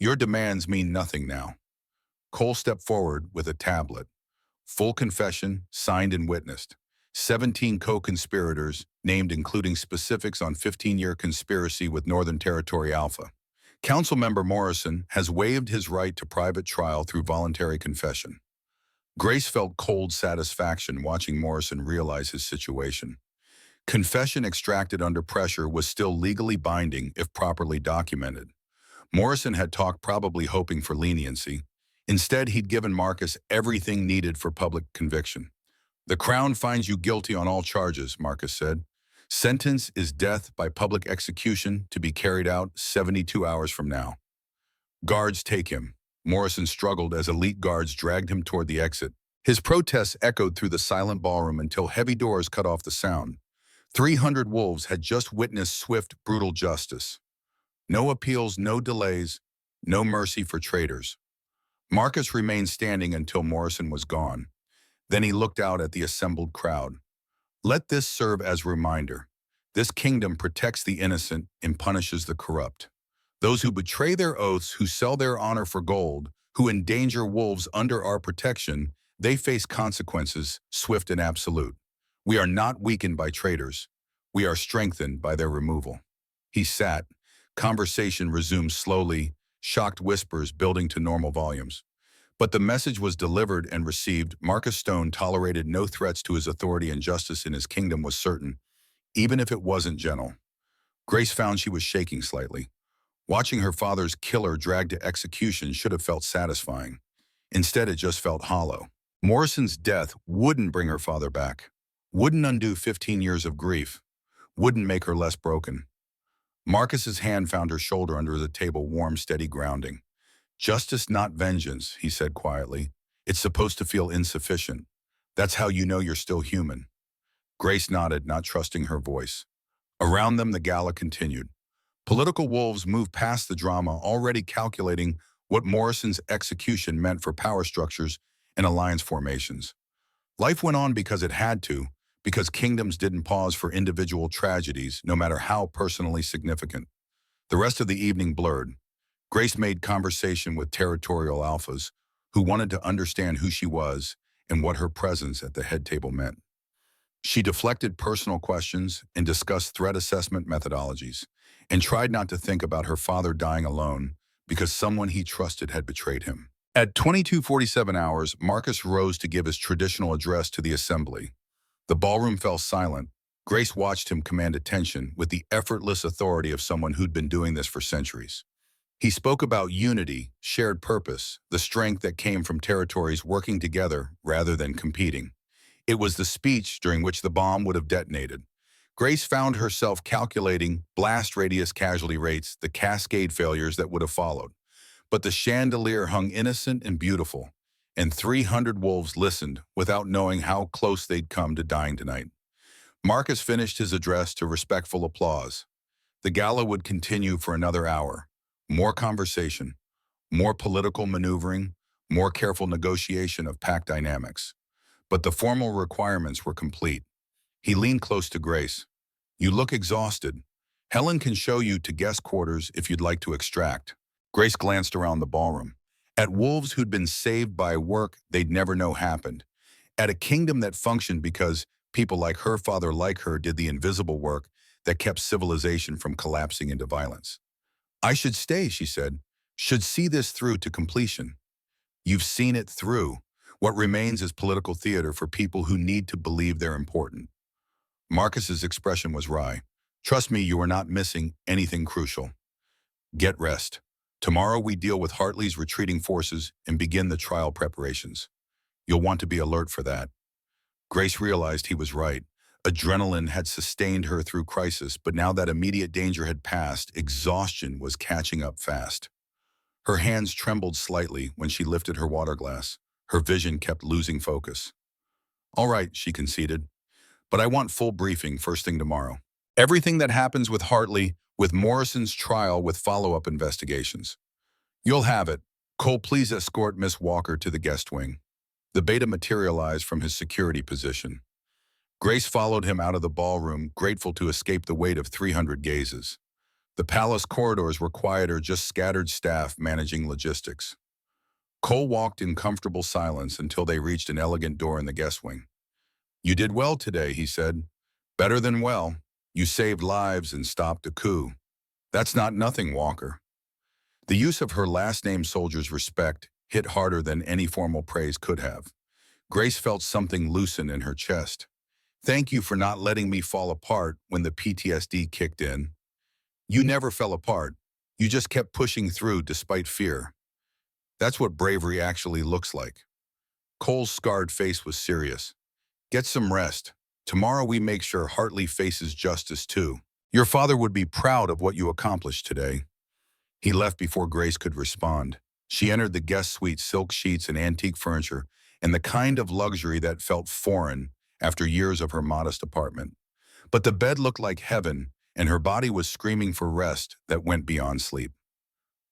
Your demands mean nothing now. Cole stepped forward with a tablet. Full confession, signed and witnessed. 17 co-conspirators, named including specifics on 15-year conspiracy with Northern Territory Alpha. Councilmember Morrison has waived his right to private trial through voluntary confession. Grace felt cold satisfaction watching Morrison realize his situation. Confession extracted under pressure was still legally binding if properly documented. Morrison had talked probably hoping for leniency. Instead, he'd given Marcus everything needed for public conviction. "The Crown finds you guilty on all charges," Marcus said. "Sentence is death by public execution to be carried out 72 hours from now." "Guards, take him." Morrison struggled as elite guards dragged him toward the exit. His protests echoed through the silent ballroom until heavy doors cut off the sound. 300 wolves had just witnessed swift, brutal justice. No appeals, no delays, no mercy for traitors. Marcus remained standing until Morrison was gone. Then he looked out at the assembled crowd. "Let this serve as a reminder. This kingdom protects the innocent and punishes the corrupt. Those who betray their oaths, who sell their honor for gold, who endanger wolves under our protection, they face consequences, swift and absolute. We are not weakened by traitors. We are strengthened by their removal." He sat. Conversation resumed slowly, shocked whispers building to normal volumes. But the message was delivered and received. Marcus Stone tolerated no threats to his authority, and justice in his kingdom was certain, even if it wasn't gentle. Grace found she was shaking slightly. Watching her father's killer dragged to execution should have felt satisfying. Instead, it just felt hollow. Morrison's death wouldn't bring her father back, wouldn't undo 15 years of grief, wouldn't make her less broken. Marcus's hand found her shoulder under the table, warm, steady grounding. "Justice, not vengeance," he said quietly. "It's supposed to feel insufficient. That's how you know you're still human." Grace nodded, not trusting her voice. Around them, the gala continued. Political wolves moved past the drama, already calculating what Morrison's execution meant for power structures and alliance formations. Life went on because it had to, because kingdoms didn't pause for individual tragedies, no matter how personally significant. The rest of the evening blurred. Grace made conversation with territorial alphas who wanted to understand who she was and what her presence at the head table meant. She deflected personal questions and discussed threat assessment methodologies, and tried not to think about her father dying alone because someone he trusted had betrayed him. At 22:47 hours, Marcus rose to give his traditional address to the assembly. The ballroom fell silent. Grace watched him command attention with the effortless authority of someone who'd been doing this for centuries. He spoke about unity, shared purpose, the strength that came from territories working together rather than competing. It was the speech during which the bomb would have detonated. Grace found herself calculating blast radius casualty rates, the cascade failures that would have followed. But the chandelier hung innocent and beautiful, and 300 wolves listened without knowing how close they'd come to dying tonight. Marcus finished his address to respectful applause. The gala would continue for another hour. More conversation, more political maneuvering, more careful negotiation of pack dynamics. But the formal requirements were complete. He leaned close to Grace. "You look exhausted. Helen can show you to guest quarters if you'd like to extract." Grace glanced around the ballroom. At wolves who'd been saved by work they'd never know happened. At a kingdom that functioned because people like her father, like her, did the invisible work that kept civilization from collapsing into violence. "I should stay," she said. "Should see this through to completion." "You've seen it through. What remains is political theater for people who need to believe they're important." Marcus's expression was wry. "Trust me, you are not missing anything crucial. Get rest. Tomorrow we deal with Hartley's retreating forces and begin the trial preparations. You'll want to be alert for that." Grace realized he was right. Adrenaline had sustained her through crisis, but now that immediate danger had passed, exhaustion was catching up fast. Her hands trembled slightly when she lifted her water glass. Her vision kept losing focus. "All right," she conceded, "but I want full briefing first thing tomorrow. Everything that happens with Hartley, with Morrison's trial, with follow-up investigations." "You'll have it. Cole, please escort Miss Walker to the guest wing." The beta materialized from his security position. Grace followed him out of the ballroom, grateful to escape the weight of 300 gazes. The palace corridors were quieter, just scattered staff managing logistics. Cole walked in comfortable silence until they reached an elegant door in the guest wing. "You did well today," he said. "Better than well. You saved lives and stopped a coup. That's not nothing, Walker." The use of her last name soldier's respect hit harder than any formal praise could have. Grace felt something loosen in her chest. "Thank you for not letting me fall apart when the PTSD kicked in." "You never fell apart. You just kept pushing through despite fear. That's what bravery actually looks like." Cole's scarred face was serious. "Get some rest. Tomorrow we make sure Hartley faces justice too. Your father would be proud of what you accomplished today." He left before Grace could respond. She entered the guest suite, silk sheets and antique furniture, and the kind of luxury that felt foreign after years of her modest apartment. But the bed looked like heaven, and her body was screaming for rest that went beyond sleep.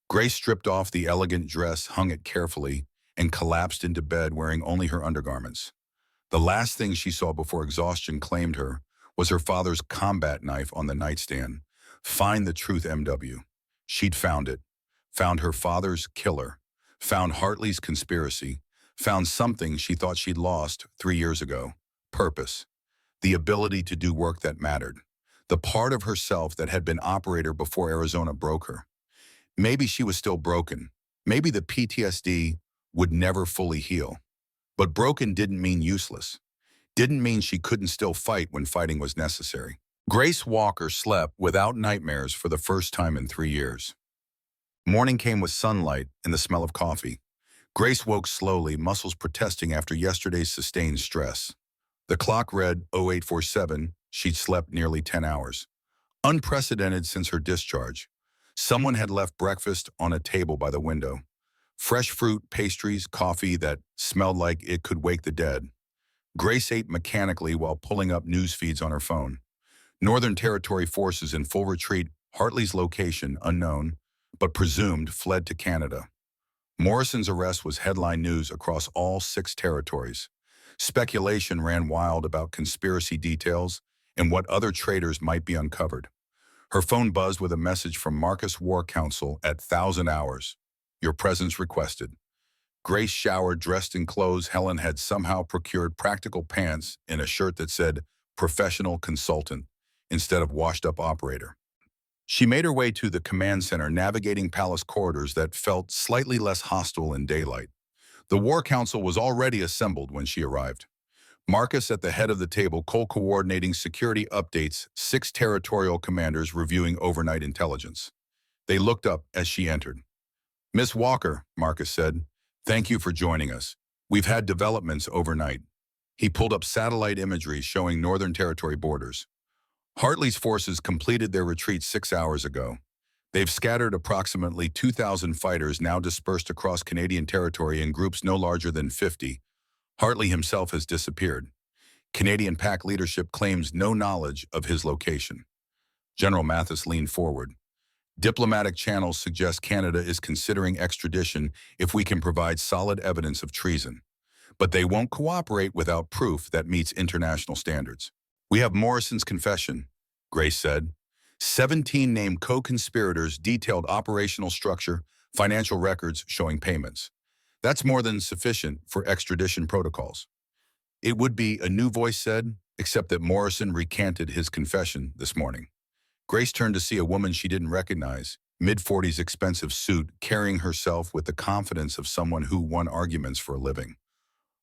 Grace stripped off the elegant dress, hung it carefully, and collapsed into bed wearing only her undergarments. The last thing she saw before exhaustion claimed her was her father's combat knife on the nightstand. Find the truth, MW. She'd found it. Found her father's killer. Found Hartley's conspiracy. Found something she thought she'd lost 3 years ago. Purpose. The ability to do work that mattered. The part of herself that had been operator before Arizona broke her. Maybe she was still broken. Maybe the PTSD would never fully heal. But broken didn't mean useless. Didn't mean she couldn't still fight when fighting was necessary. Grace Walker slept without nightmares for the first time in 3 years. Morning came with sunlight and the smell of coffee. Grace woke slowly, muscles protesting after yesterday's sustained stress. The clock read 0847. She'd slept nearly 10 hours. Unprecedented since her discharge. Someone had left breakfast on a table by the window. Fresh fruit, pastries, coffee that smelled like it could wake the dead. Grace ate mechanically while pulling up news feeds on her phone. Northern Territory forces in full retreat, Hartley's location unknown, but presumed fled to Canada. Morrison's arrest was headline news across all 6 territories. Speculation ran wild about conspiracy details and what other traitors might be uncovered. Her phone buzzed with a message from Marcus War Council at 1000 hours. "Your presence requested." Grace showered, dressed in clothes Helen had somehow procured, practical pants and a shirt that said professional consultant instead of washed-up operator. She made her way to the command center, navigating palace corridors that felt slightly less hostile in daylight. The War Council was already assembled when she arrived. Marcus at the head of the table, Cole coordinating security updates, 6 territorial commanders reviewing overnight intelligence. They looked up as she entered. "Miss Walker," Marcus said, "thank you for joining us. We've had developments overnight." He pulled up satellite imagery showing Northern Territory borders. Hartley's forces completed their retreat 6 hours ago. They've scattered approximately 2,000 fighters now dispersed across Canadian territory in groups no larger than 50. Hartley himself has disappeared. Canadian PAC leadership claims no knowledge of his location. General Mathis leaned forward. "Diplomatic channels suggest Canada is considering extradition if we can provide solid evidence of treason. But they won't cooperate without proof that meets international standards." "We have Morrison's confession," Grace said. 17 named co-conspirators, detailed operational structure, financial records showing payments. That's more than sufficient for extradition protocols. "It would be," a new voice said, except that Morrison recanted his confession this morning. Grace turned to see a woman she didn't recognize, mid-40s, expensive suit, carrying herself with the confidence of someone who won arguments for a living.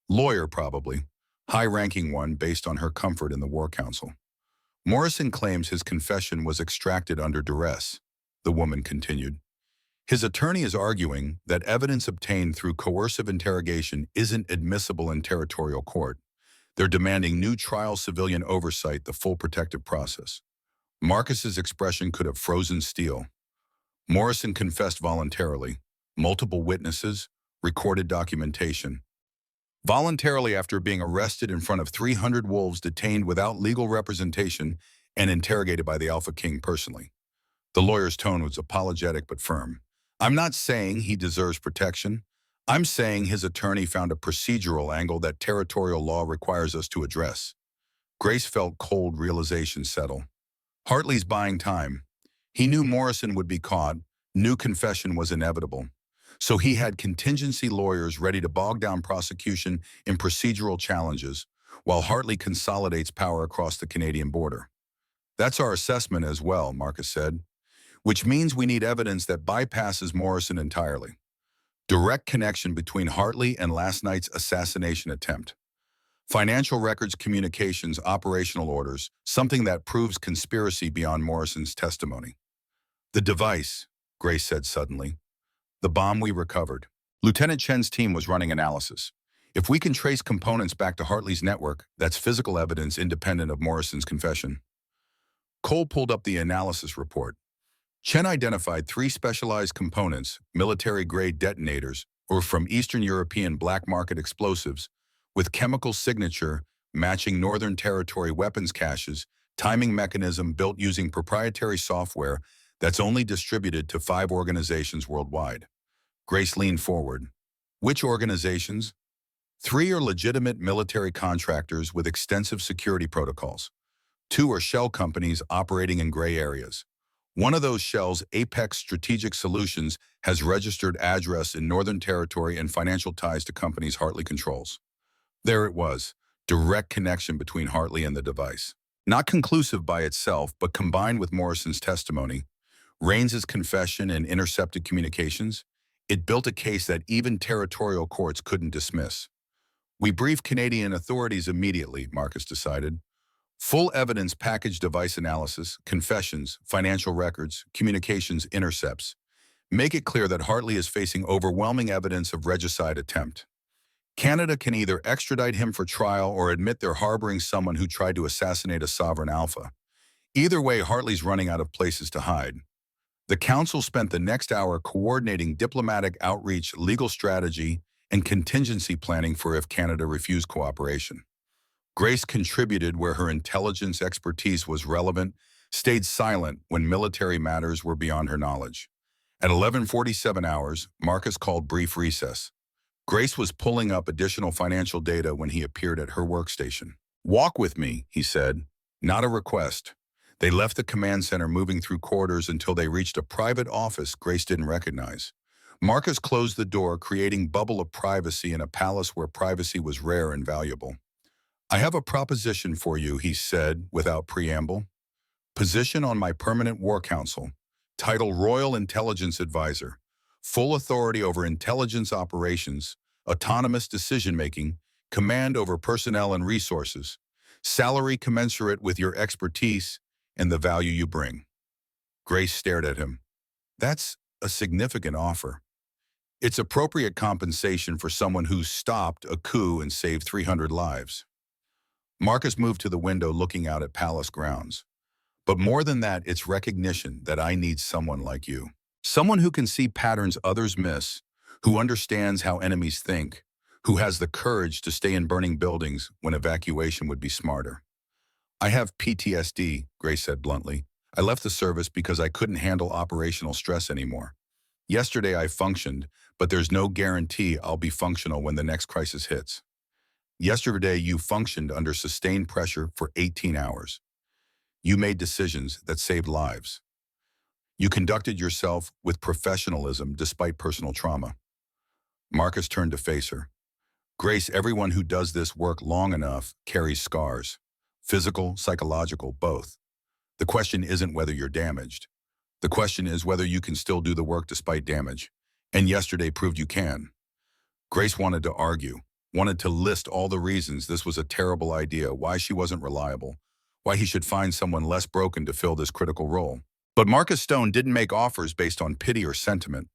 Lawyer, probably. High-ranking one based on her comfort in the War Council. "Morrison claims his confession was extracted under duress," the woman continued. "His attorney is arguing that evidence obtained through coercive interrogation isn't admissible in territorial court. They're demanding new trial civilian oversight, the full protective process." Marcus's expression could have frozen steel. Morrison confessed voluntarily. Multiple witnesses, recorded documentation. Voluntarily after being arrested in front of 300 wolves, detained without legal representation, and interrogated by the AlphaKing personally. The lawyer's tone was apologetic but firm. "I'm not saying he deserves protection. I'm saying his attorney found a procedural angle that territorial law requires us to address." Grace felt cold realization settle. Hartley's buying time. He knew Morrison would be caught, knew confession was inevitable. So he had contingency lawyers ready to bog down prosecution in procedural challenges, while Hartley consolidates power across the Canadian border. That's our assessment as well, Marcus said, which means we need evidence that bypasses Morrison entirely. Direct connection between Hartley and last night's assassination attempt. Financial records, communications, operational orders, something that proves conspiracy beyond Morrison's testimony. The device, Grace said suddenly. The bomb we recovered. Lieutenant Chen's team was running analysis. If we can trace components back to Hartley's network, that's physical evidence independent of Morrison's confession. Cole pulled up the analysis report. Chen identified 3 specialized components, military-grade detonators, or from Eastern European black market explosives, with chemical signature matching Northern Territory weapons caches, timing mechanism built using proprietary software that's only distributed to 5 organizations worldwide. Grace leaned forward. Which organizations? 3 are legitimate military contractors with extensive security protocols. 2 are shell companies operating in gray areas. One of those shells, Apex Strategic Solutions, has registered address in Northern Territory and financial ties to companies Hartley controls. There it was, direct connection between Hartley and the device. Not conclusive by itself, but combined with Morrison's testimony, Raines's confession and intercepted communications, it built a case that even territorial courts couldn't dismiss. We briefed Canadian authorities immediately, Marcus decided. Full evidence package device analysis, confessions, financial records, communications intercepts. Make it clear that Hartley is facing overwhelming evidence of regicide attempt. Canada can either extradite him for trial or admit they're harboring someone who tried to assassinate a sovereign alpha. Either way, Hartley's running out of places to hide. The council spent the next hour coordinating diplomatic outreach, legal strategy, and contingency planning for if Canada refused cooperation. Grace contributed where her intelligence expertise was relevant, stayed silent when military matters were beyond her knowledge. At 11:47 hours, Marcus called brief recess. Grace was pulling up additional financial data when he appeared at her workstation. "Walk with me," he said. Not a request. They left the command center, moving through corridors until they reached a private office Grace didn't recognize. Marcus closed the door, creating bubble of privacy in a palace where privacy was rare and valuable. "I have a proposition for you," he said without preamble. "Position on my permanent war council. Title Royal Intelligence Advisor. Full authority over intelligence operations, autonomous decision-making, command over personnel and resources, salary commensurate with your expertise and the value you bring." Grace stared at him. "That's a significant offer. It's appropriate compensation for someone who stopped a coup and saved 300 lives." Marcus moved to the window, looking out at palace grounds. "But more than that, it's recognition that I need someone like you. Someone who can see patterns others miss, who understands how enemies think, who has the courage to stay in burning buildings when evacuation would be smarter." "I have PTSD, Grace said bluntly. "I left the service because I couldn't handle operational stress anymore. Yesterday I functioned, but there's no guarantee I'll be functional when the next crisis hits. Yesterday you functioned under sustained pressure for 18 hours. You made decisions that saved lives. You conducted yourself with professionalism despite personal trauma." Marcus turned to face her. "Grace, everyone who does this work long enough carries scars. Physical, psychological, both. The question isn't whether you're damaged. The question is whether you can still do the work despite damage. And yesterday proved you can." Grace wanted to argue, wanted to list all the reasons this was a terrible idea, why she wasn't reliable, why he should find someone less broken to fill this critical role. But Marcus Stone didn't make offers based on pity or sentiment.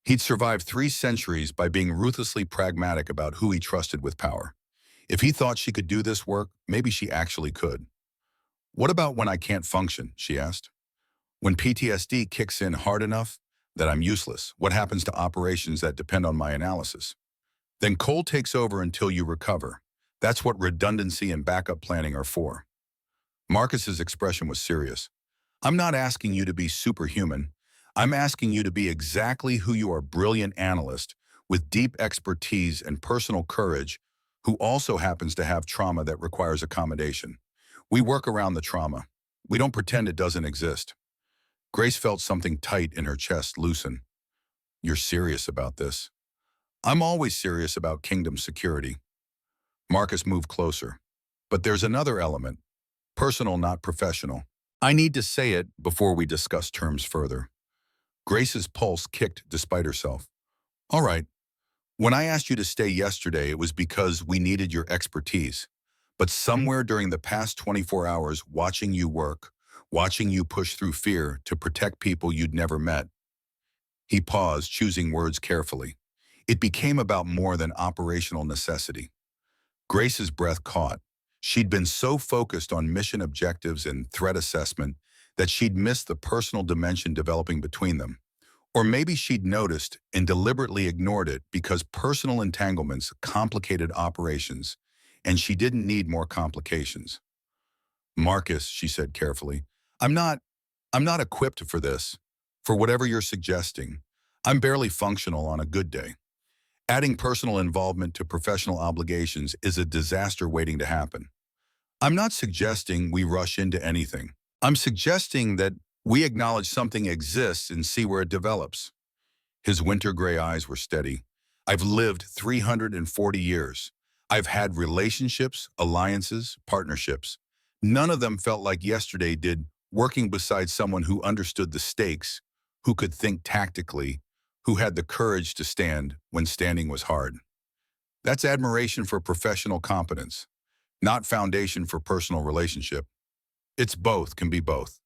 He'd survived 3 centuries by being ruthlessly pragmatic about who he trusted with power. If he thought she could do this work, maybe she actually could. "What about when I can't function?" she asked. "When PTSD kicks in hard enough that I'm useless, what happens to operations that depend on my analysis?" "Then Cole takes over until you recover. That's what redundancy and backup planning are for." Marcus's expression was serious. "I'm not asking you to be superhuman. I'm asking you to be exactly who you are, brilliant analyst with deep expertise and personal courage who also happens to have trauma that requires accommodation. We work around the trauma. We don't pretend it doesn't exist." Grace felt something tight in her chest loosen. You're serious about this? I'm always serious about kingdom security. Marcus moved closer. But there's another element, personal, not professional. I need to say it before we discuss terms further. Grace's pulse kicked despite herself. All right, when I asked you to stay yesterday, it was because we needed your expertise. But somewhere during the past 24 hours, watching you work, watching you push through fear to protect people you'd never met. He paused, choosing words carefully. It became about more than operational necessity. Grace's breath caught. She'd been so focused on mission objectives and threat assessment that she'd missed the personal dimension developing between them. Or maybe she'd noticed and deliberately ignored it because personal entanglements complicated operations, and she didn't need more complications. Marcus, she said carefully, I'm not I'm not equipped for this, for whatever you're suggesting. I'm barely functional on a good day. Adding personal involvement to professional obligations is a disaster waiting to happen. I'm not suggesting we rush into anything. I'm suggesting that we acknowledge something exists and see where it develops. His winter gray eyes were steady. I've lived 340 years. I've had relationships, alliances, partnerships. None of them felt like yesterday did, working beside someone who understood the stakes, who could think tactically, who had the courage to stand when standing was hard. That's admiration for professional competence, not foundation for personal relationship. It's both, can be both.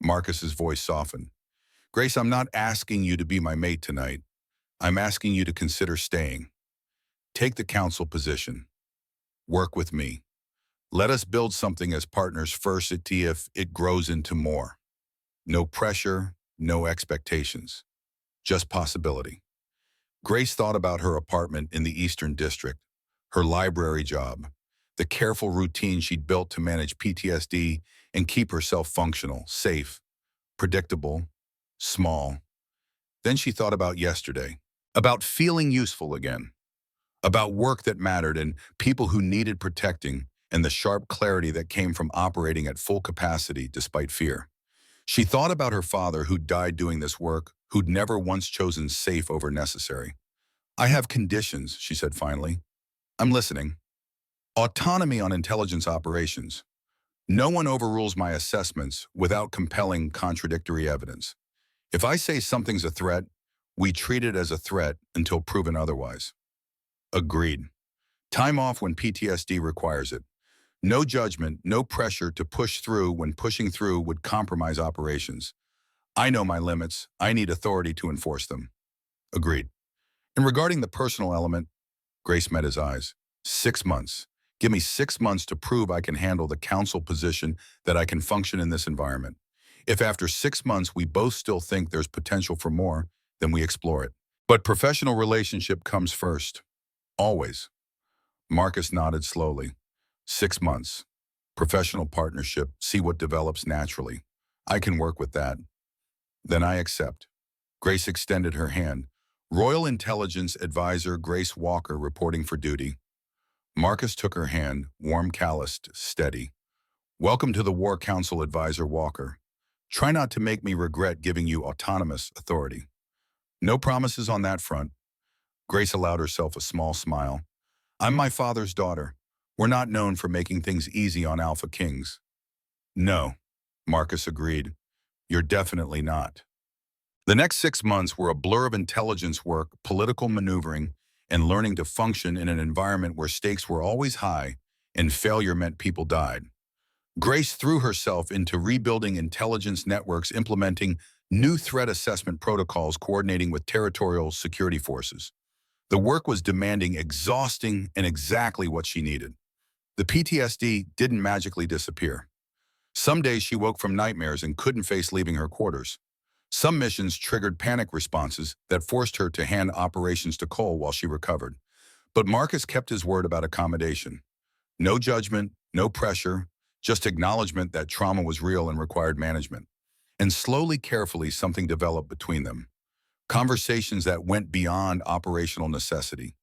Marcus's voice softened. Grace, I'm not asking you to be my mate tonight. I'm asking you to consider staying. Take the counsel position. Work with me. Let us build something as partners first at see if it grows into more. No pressure, no expectations. Just possibility. Grace thought about her apartment in the Eastern District, her library job, the careful routine she'd built to manage PTSD and keep herself functional, safe, predictable, small. Then she thought about yesterday, about feeling useful again, about work that mattered and people who needed protecting and the sharp clarity that came from operating at full capacity despite fear. She thought about her father who'd died doing this work, who'd never once chosen safe over necessary. I have conditions, she said finally. I'm listening. Autonomy on intelligence operations. No one overrules my assessments without compelling contradictory evidence. If I say something's a threat, we treat it as a threat until proven otherwise. Agreed. Time off when PTSD requires it. No judgment, no pressure to push through when pushing through would compromise operations. I know my limits. I need authority to enforce them. Agreed. And regarding the personal element, Grace met his eyes. 6 months. Give me 6 months to prove I can handle the counsel position, that I can function in this environment. If after 6 months we both still think there's potential for more, then we explore it. But professional relationship comes first. Always. Marcus nodded slowly. 6 months. Professional partnership, see what develops naturally. I can work with that. Then I accept. Grace extended her hand. Royal Intelligence Advisor Grace Walker reporting for duty. Marcus took her hand, warm, calloused, steady. Welcome to the War Council, Advisor Walker. Try not to make me regret giving you autonomous authority. No promises on that front. Grace allowed herself a small smile. I'm my father's daughter. We're not known for making things easy on AlphaKings. No, Marcus agreed. You're definitely not. The next 6 months were a blur of intelligence work, political maneuvering, and learning to function in an environment where stakes were always high and failure meant people died. Grace threw herself into rebuilding intelligence networks, implementing new threat assessment protocols, coordinating with territorial security forces. The work was demanding, exhausting, and exactly what she needed. The PTSD didn't magically disappear. Some days she woke from nightmares and couldn't face leaving her quarters. Some missions triggered panic responses that forced her to hand operations to Cole while she recovered. But Marcus kept his word about accommodation. No judgment, no pressure, just acknowledgement that trauma was real and required management. And slowly, carefully, something developed between them. Conversations that went beyond operational necessity.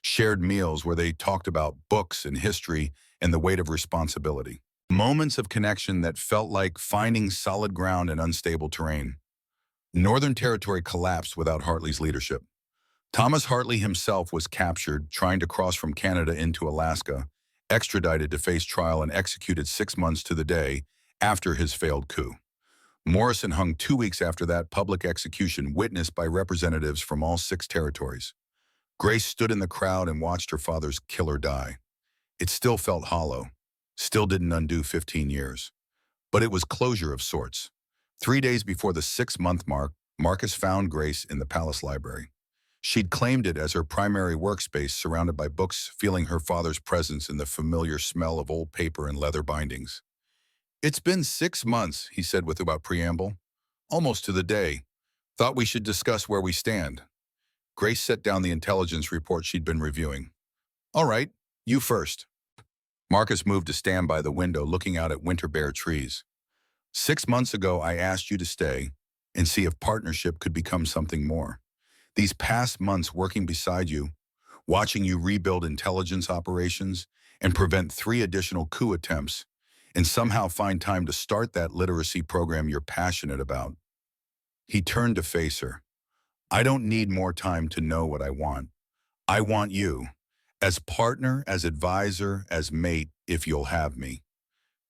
Shared meals where they talked about books and history and the weight of responsibility. Moments of connection that felt like finding solid ground in unstable terrain. Northern Territory collapsed without Hartley's leadership. Thomas Hartley himself was captured, trying to cross from Canada into Alaska, extradited to face trial and executed 6 months to the day after his failed coup. Morrison hung 2 weeks after that public execution, witnessed by representatives from all 6 territories. Grace stood in the crowd and watched her father's killer die. It still felt hollow, still didn't undo 15 years. But it was closure of sorts. 3 days before the 6-month mark, Marcus found Grace in the palace library. She'd claimed it as her primary workspace, surrounded by books, feeling her father's presence in the familiar smell of old paper and leather bindings. "It's been 6 months," he said without preamble. "Almost to the day. Thought we should discuss where we stand." Grace set down the intelligence report she'd been reviewing. "All right, you first." Marcus moved to stand by the window, looking out at winter bare trees. "6 months ago, I asked you to stay and see if partnership could become something more. These past months working beside you, watching you rebuild intelligence operations and prevent 3 additional coup attempts, and somehow find time to start that literacy program you're passionate about." He turned to face her. "I don't need more time to know what I want. I want you. As partner, as advisor, as mate, if you'll have me."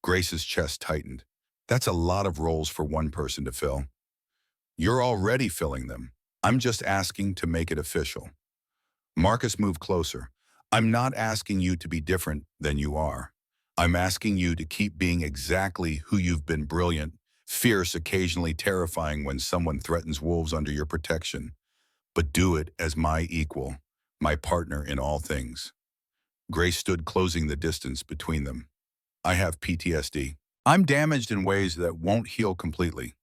Grace's chest tightened. "That's a lot of roles for one person to fill." "You're already filling them. I'm just asking to make it official." Marcus moved closer. "I'm not asking you to be different than you are. I'm asking you to keep being exactly who you've been: brilliant, fierce, occasionally terrifying when someone threatens wolves under your protection. But do it as my equal, my partner in all things." Grace stood, closing the distance between them. "I have PTSD. I'm damaged in ways that won't heal completely.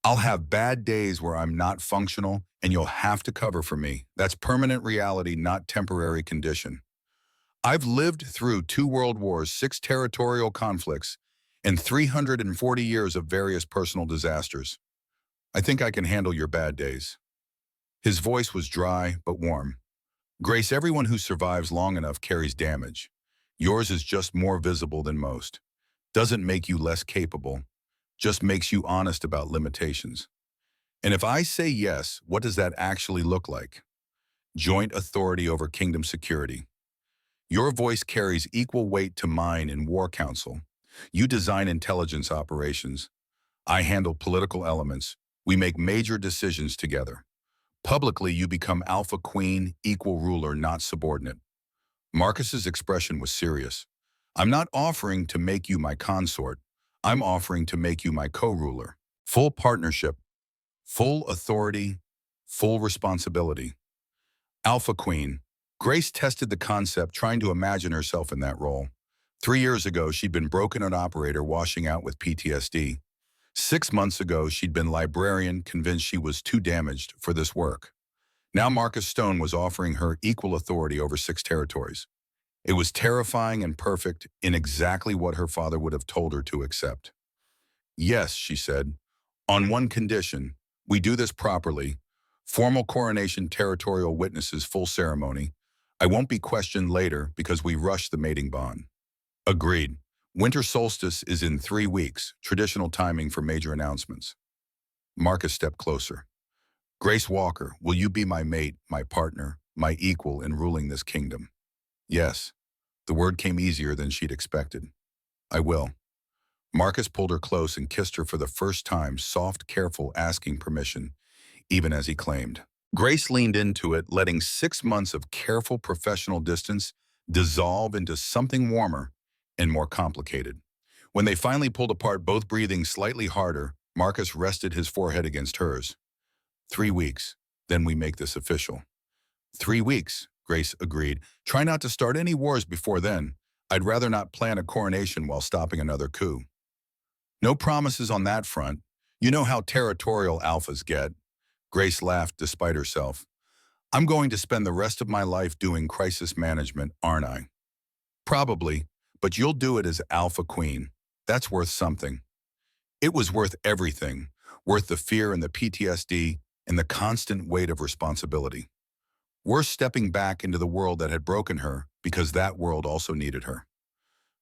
I'll have bad days where I'm not functional, and you'll have to cover for me. That's permanent reality, not temporary condition. I've lived through 2 world wars, 6 territorial conflicts, and 340 years of various personal disasters. I think I can handle your bad days." His voice was dry but warm. "Grace, everyone who survives long enough carries damage. Yours is just more visible than most. Doesn't make you less capable, just makes you honest about limitations. And if I say yes, what does that actually look like? Joint authority over kingdom security. Your voice carries equal weight to mine in War Council. You design intelligence operations. I handle political elements. We make major decisions together. Publicly, you become Alpha Queen, equal ruler, not subordinate." Marcus's expression was serious. "I'm not offering to make you my consort. I'm offering to make you my co-ruler. Full partnership, full authority, full responsibility." Alpha Queen. Grace tested the concept, trying to imagine herself in that role. 3 years ago, she'd been broken an operator, washing out with PTSD. 6 months ago, she'd been librarian, convinced she was too damaged for this work. Now Marcus Stone was offering her equal authority over 6 territories. It was terrifying and perfect, in exactly what her father would have told her to accept. "Yes," she said, "on one condition. We do this properly. Formal coronation, territorial witnesses, full ceremony. I won't be questioned later because we rushed the mating bond." "Agreed. Winter solstice is in 3 weeks, traditional timing for major announcements." Marcus stepped closer. "Grace Walker, will you be my mate, my partner, my equal in ruling this kingdom?" "Yes." The word came easier than she'd expected. "I will." Marcus pulled her close and kissed her for the first time, soft, careful, asking permission, even as he claimed. Grace leaned into it, letting 6 months of careful professional distance dissolve into something warmer and more complicated. When they finally pulled apart, both breathing slightly harder, Marcus rested his forehead against hers. 3 weeks, then we make this official." 3 weeks, Grace agreed. "Try not to start any wars before then. I'd rather not plan a coronation while stopping another coup." "No promises on that front. You know how territorial alphas get." Grace laughed despite herself. "I'm going to spend the rest of my life doing crisis management, aren't I?" "Probably, but you'll do it as Alpha Queen. That's worth something." It was worth everything, worth the fear and the PTSD and the constant weight of responsibility. Worth stepping back into the world that had broken her, because that world also needed her.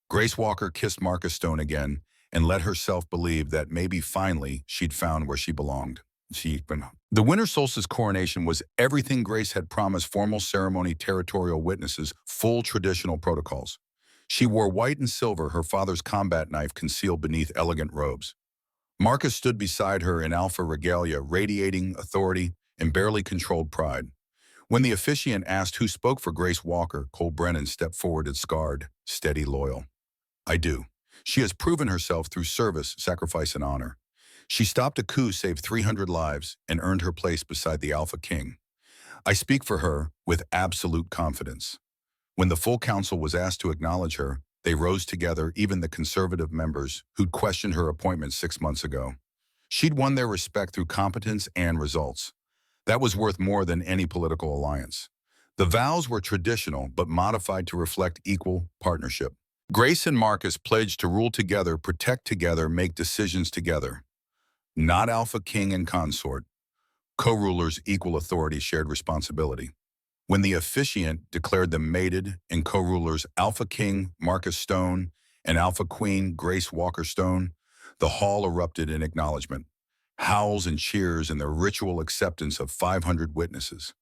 Grace Walker kissed Marcus Stone again and let herself believe that maybe finally she'd found where she belonged. The winter solstice coronation was everything Grace had promised: formal ceremony, territorial witnesses, full traditional protocols. She wore white and silver, her father's combat knife concealed beneath elegant robes. Marcus stood beside her in alpha regalia, radiating authority and barely controlled pride. When the officiant asked who spoke for Grace Walker, Cole Brennan stepped forward and scarred, steady, loyal. I do. She has proven herself through service, sacrifice, and honor. She stopped a coup, saved 300 lives, and earned her place beside the AlphaKing. I speak for her with absolute confidence. When the full council was asked to acknowledge her, they rose together, even the conservative members who'd questioned her appointment 6 months ago. She'd won their respect through competence and results. That was worth more than any political alliance. The vows were traditional, but modified to reflect equal partnership. Grace and Marcus pledged to rule together, protect together, make decisions together. Not AlphaKing and consort. Co-rulers, equal authority, shared responsibility. When the officiant declared them mated and co-rulers AlphaKing Marcus Stone and AlphaQueen Grace Walker Stone, the hall erupted in acknowledgement. Howls and cheers and the ritual acceptance of 500 witnesses.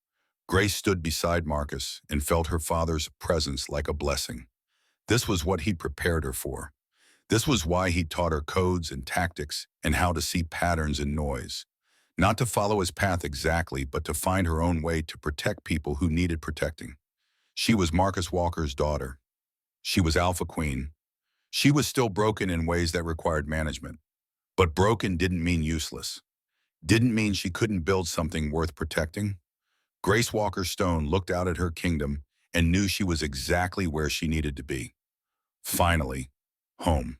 Grace stood beside Marcus and felt her father's presence like a blessing. This was what he'd prepared her for. This was why he taught her codes and tactics and how to see patterns in noise. Not to follow his path exactly, but to find her own way to protect people who needed protecting. She was Marcus Walker's daughter. She was AlphaQueen. She was still broken in ways that required management. But broken didn't mean useless. Didn't mean she couldn't build something worth protecting. Grace Walker Stone looked out at her kingdom and knew she was exactly where she needed to be. Finally, home.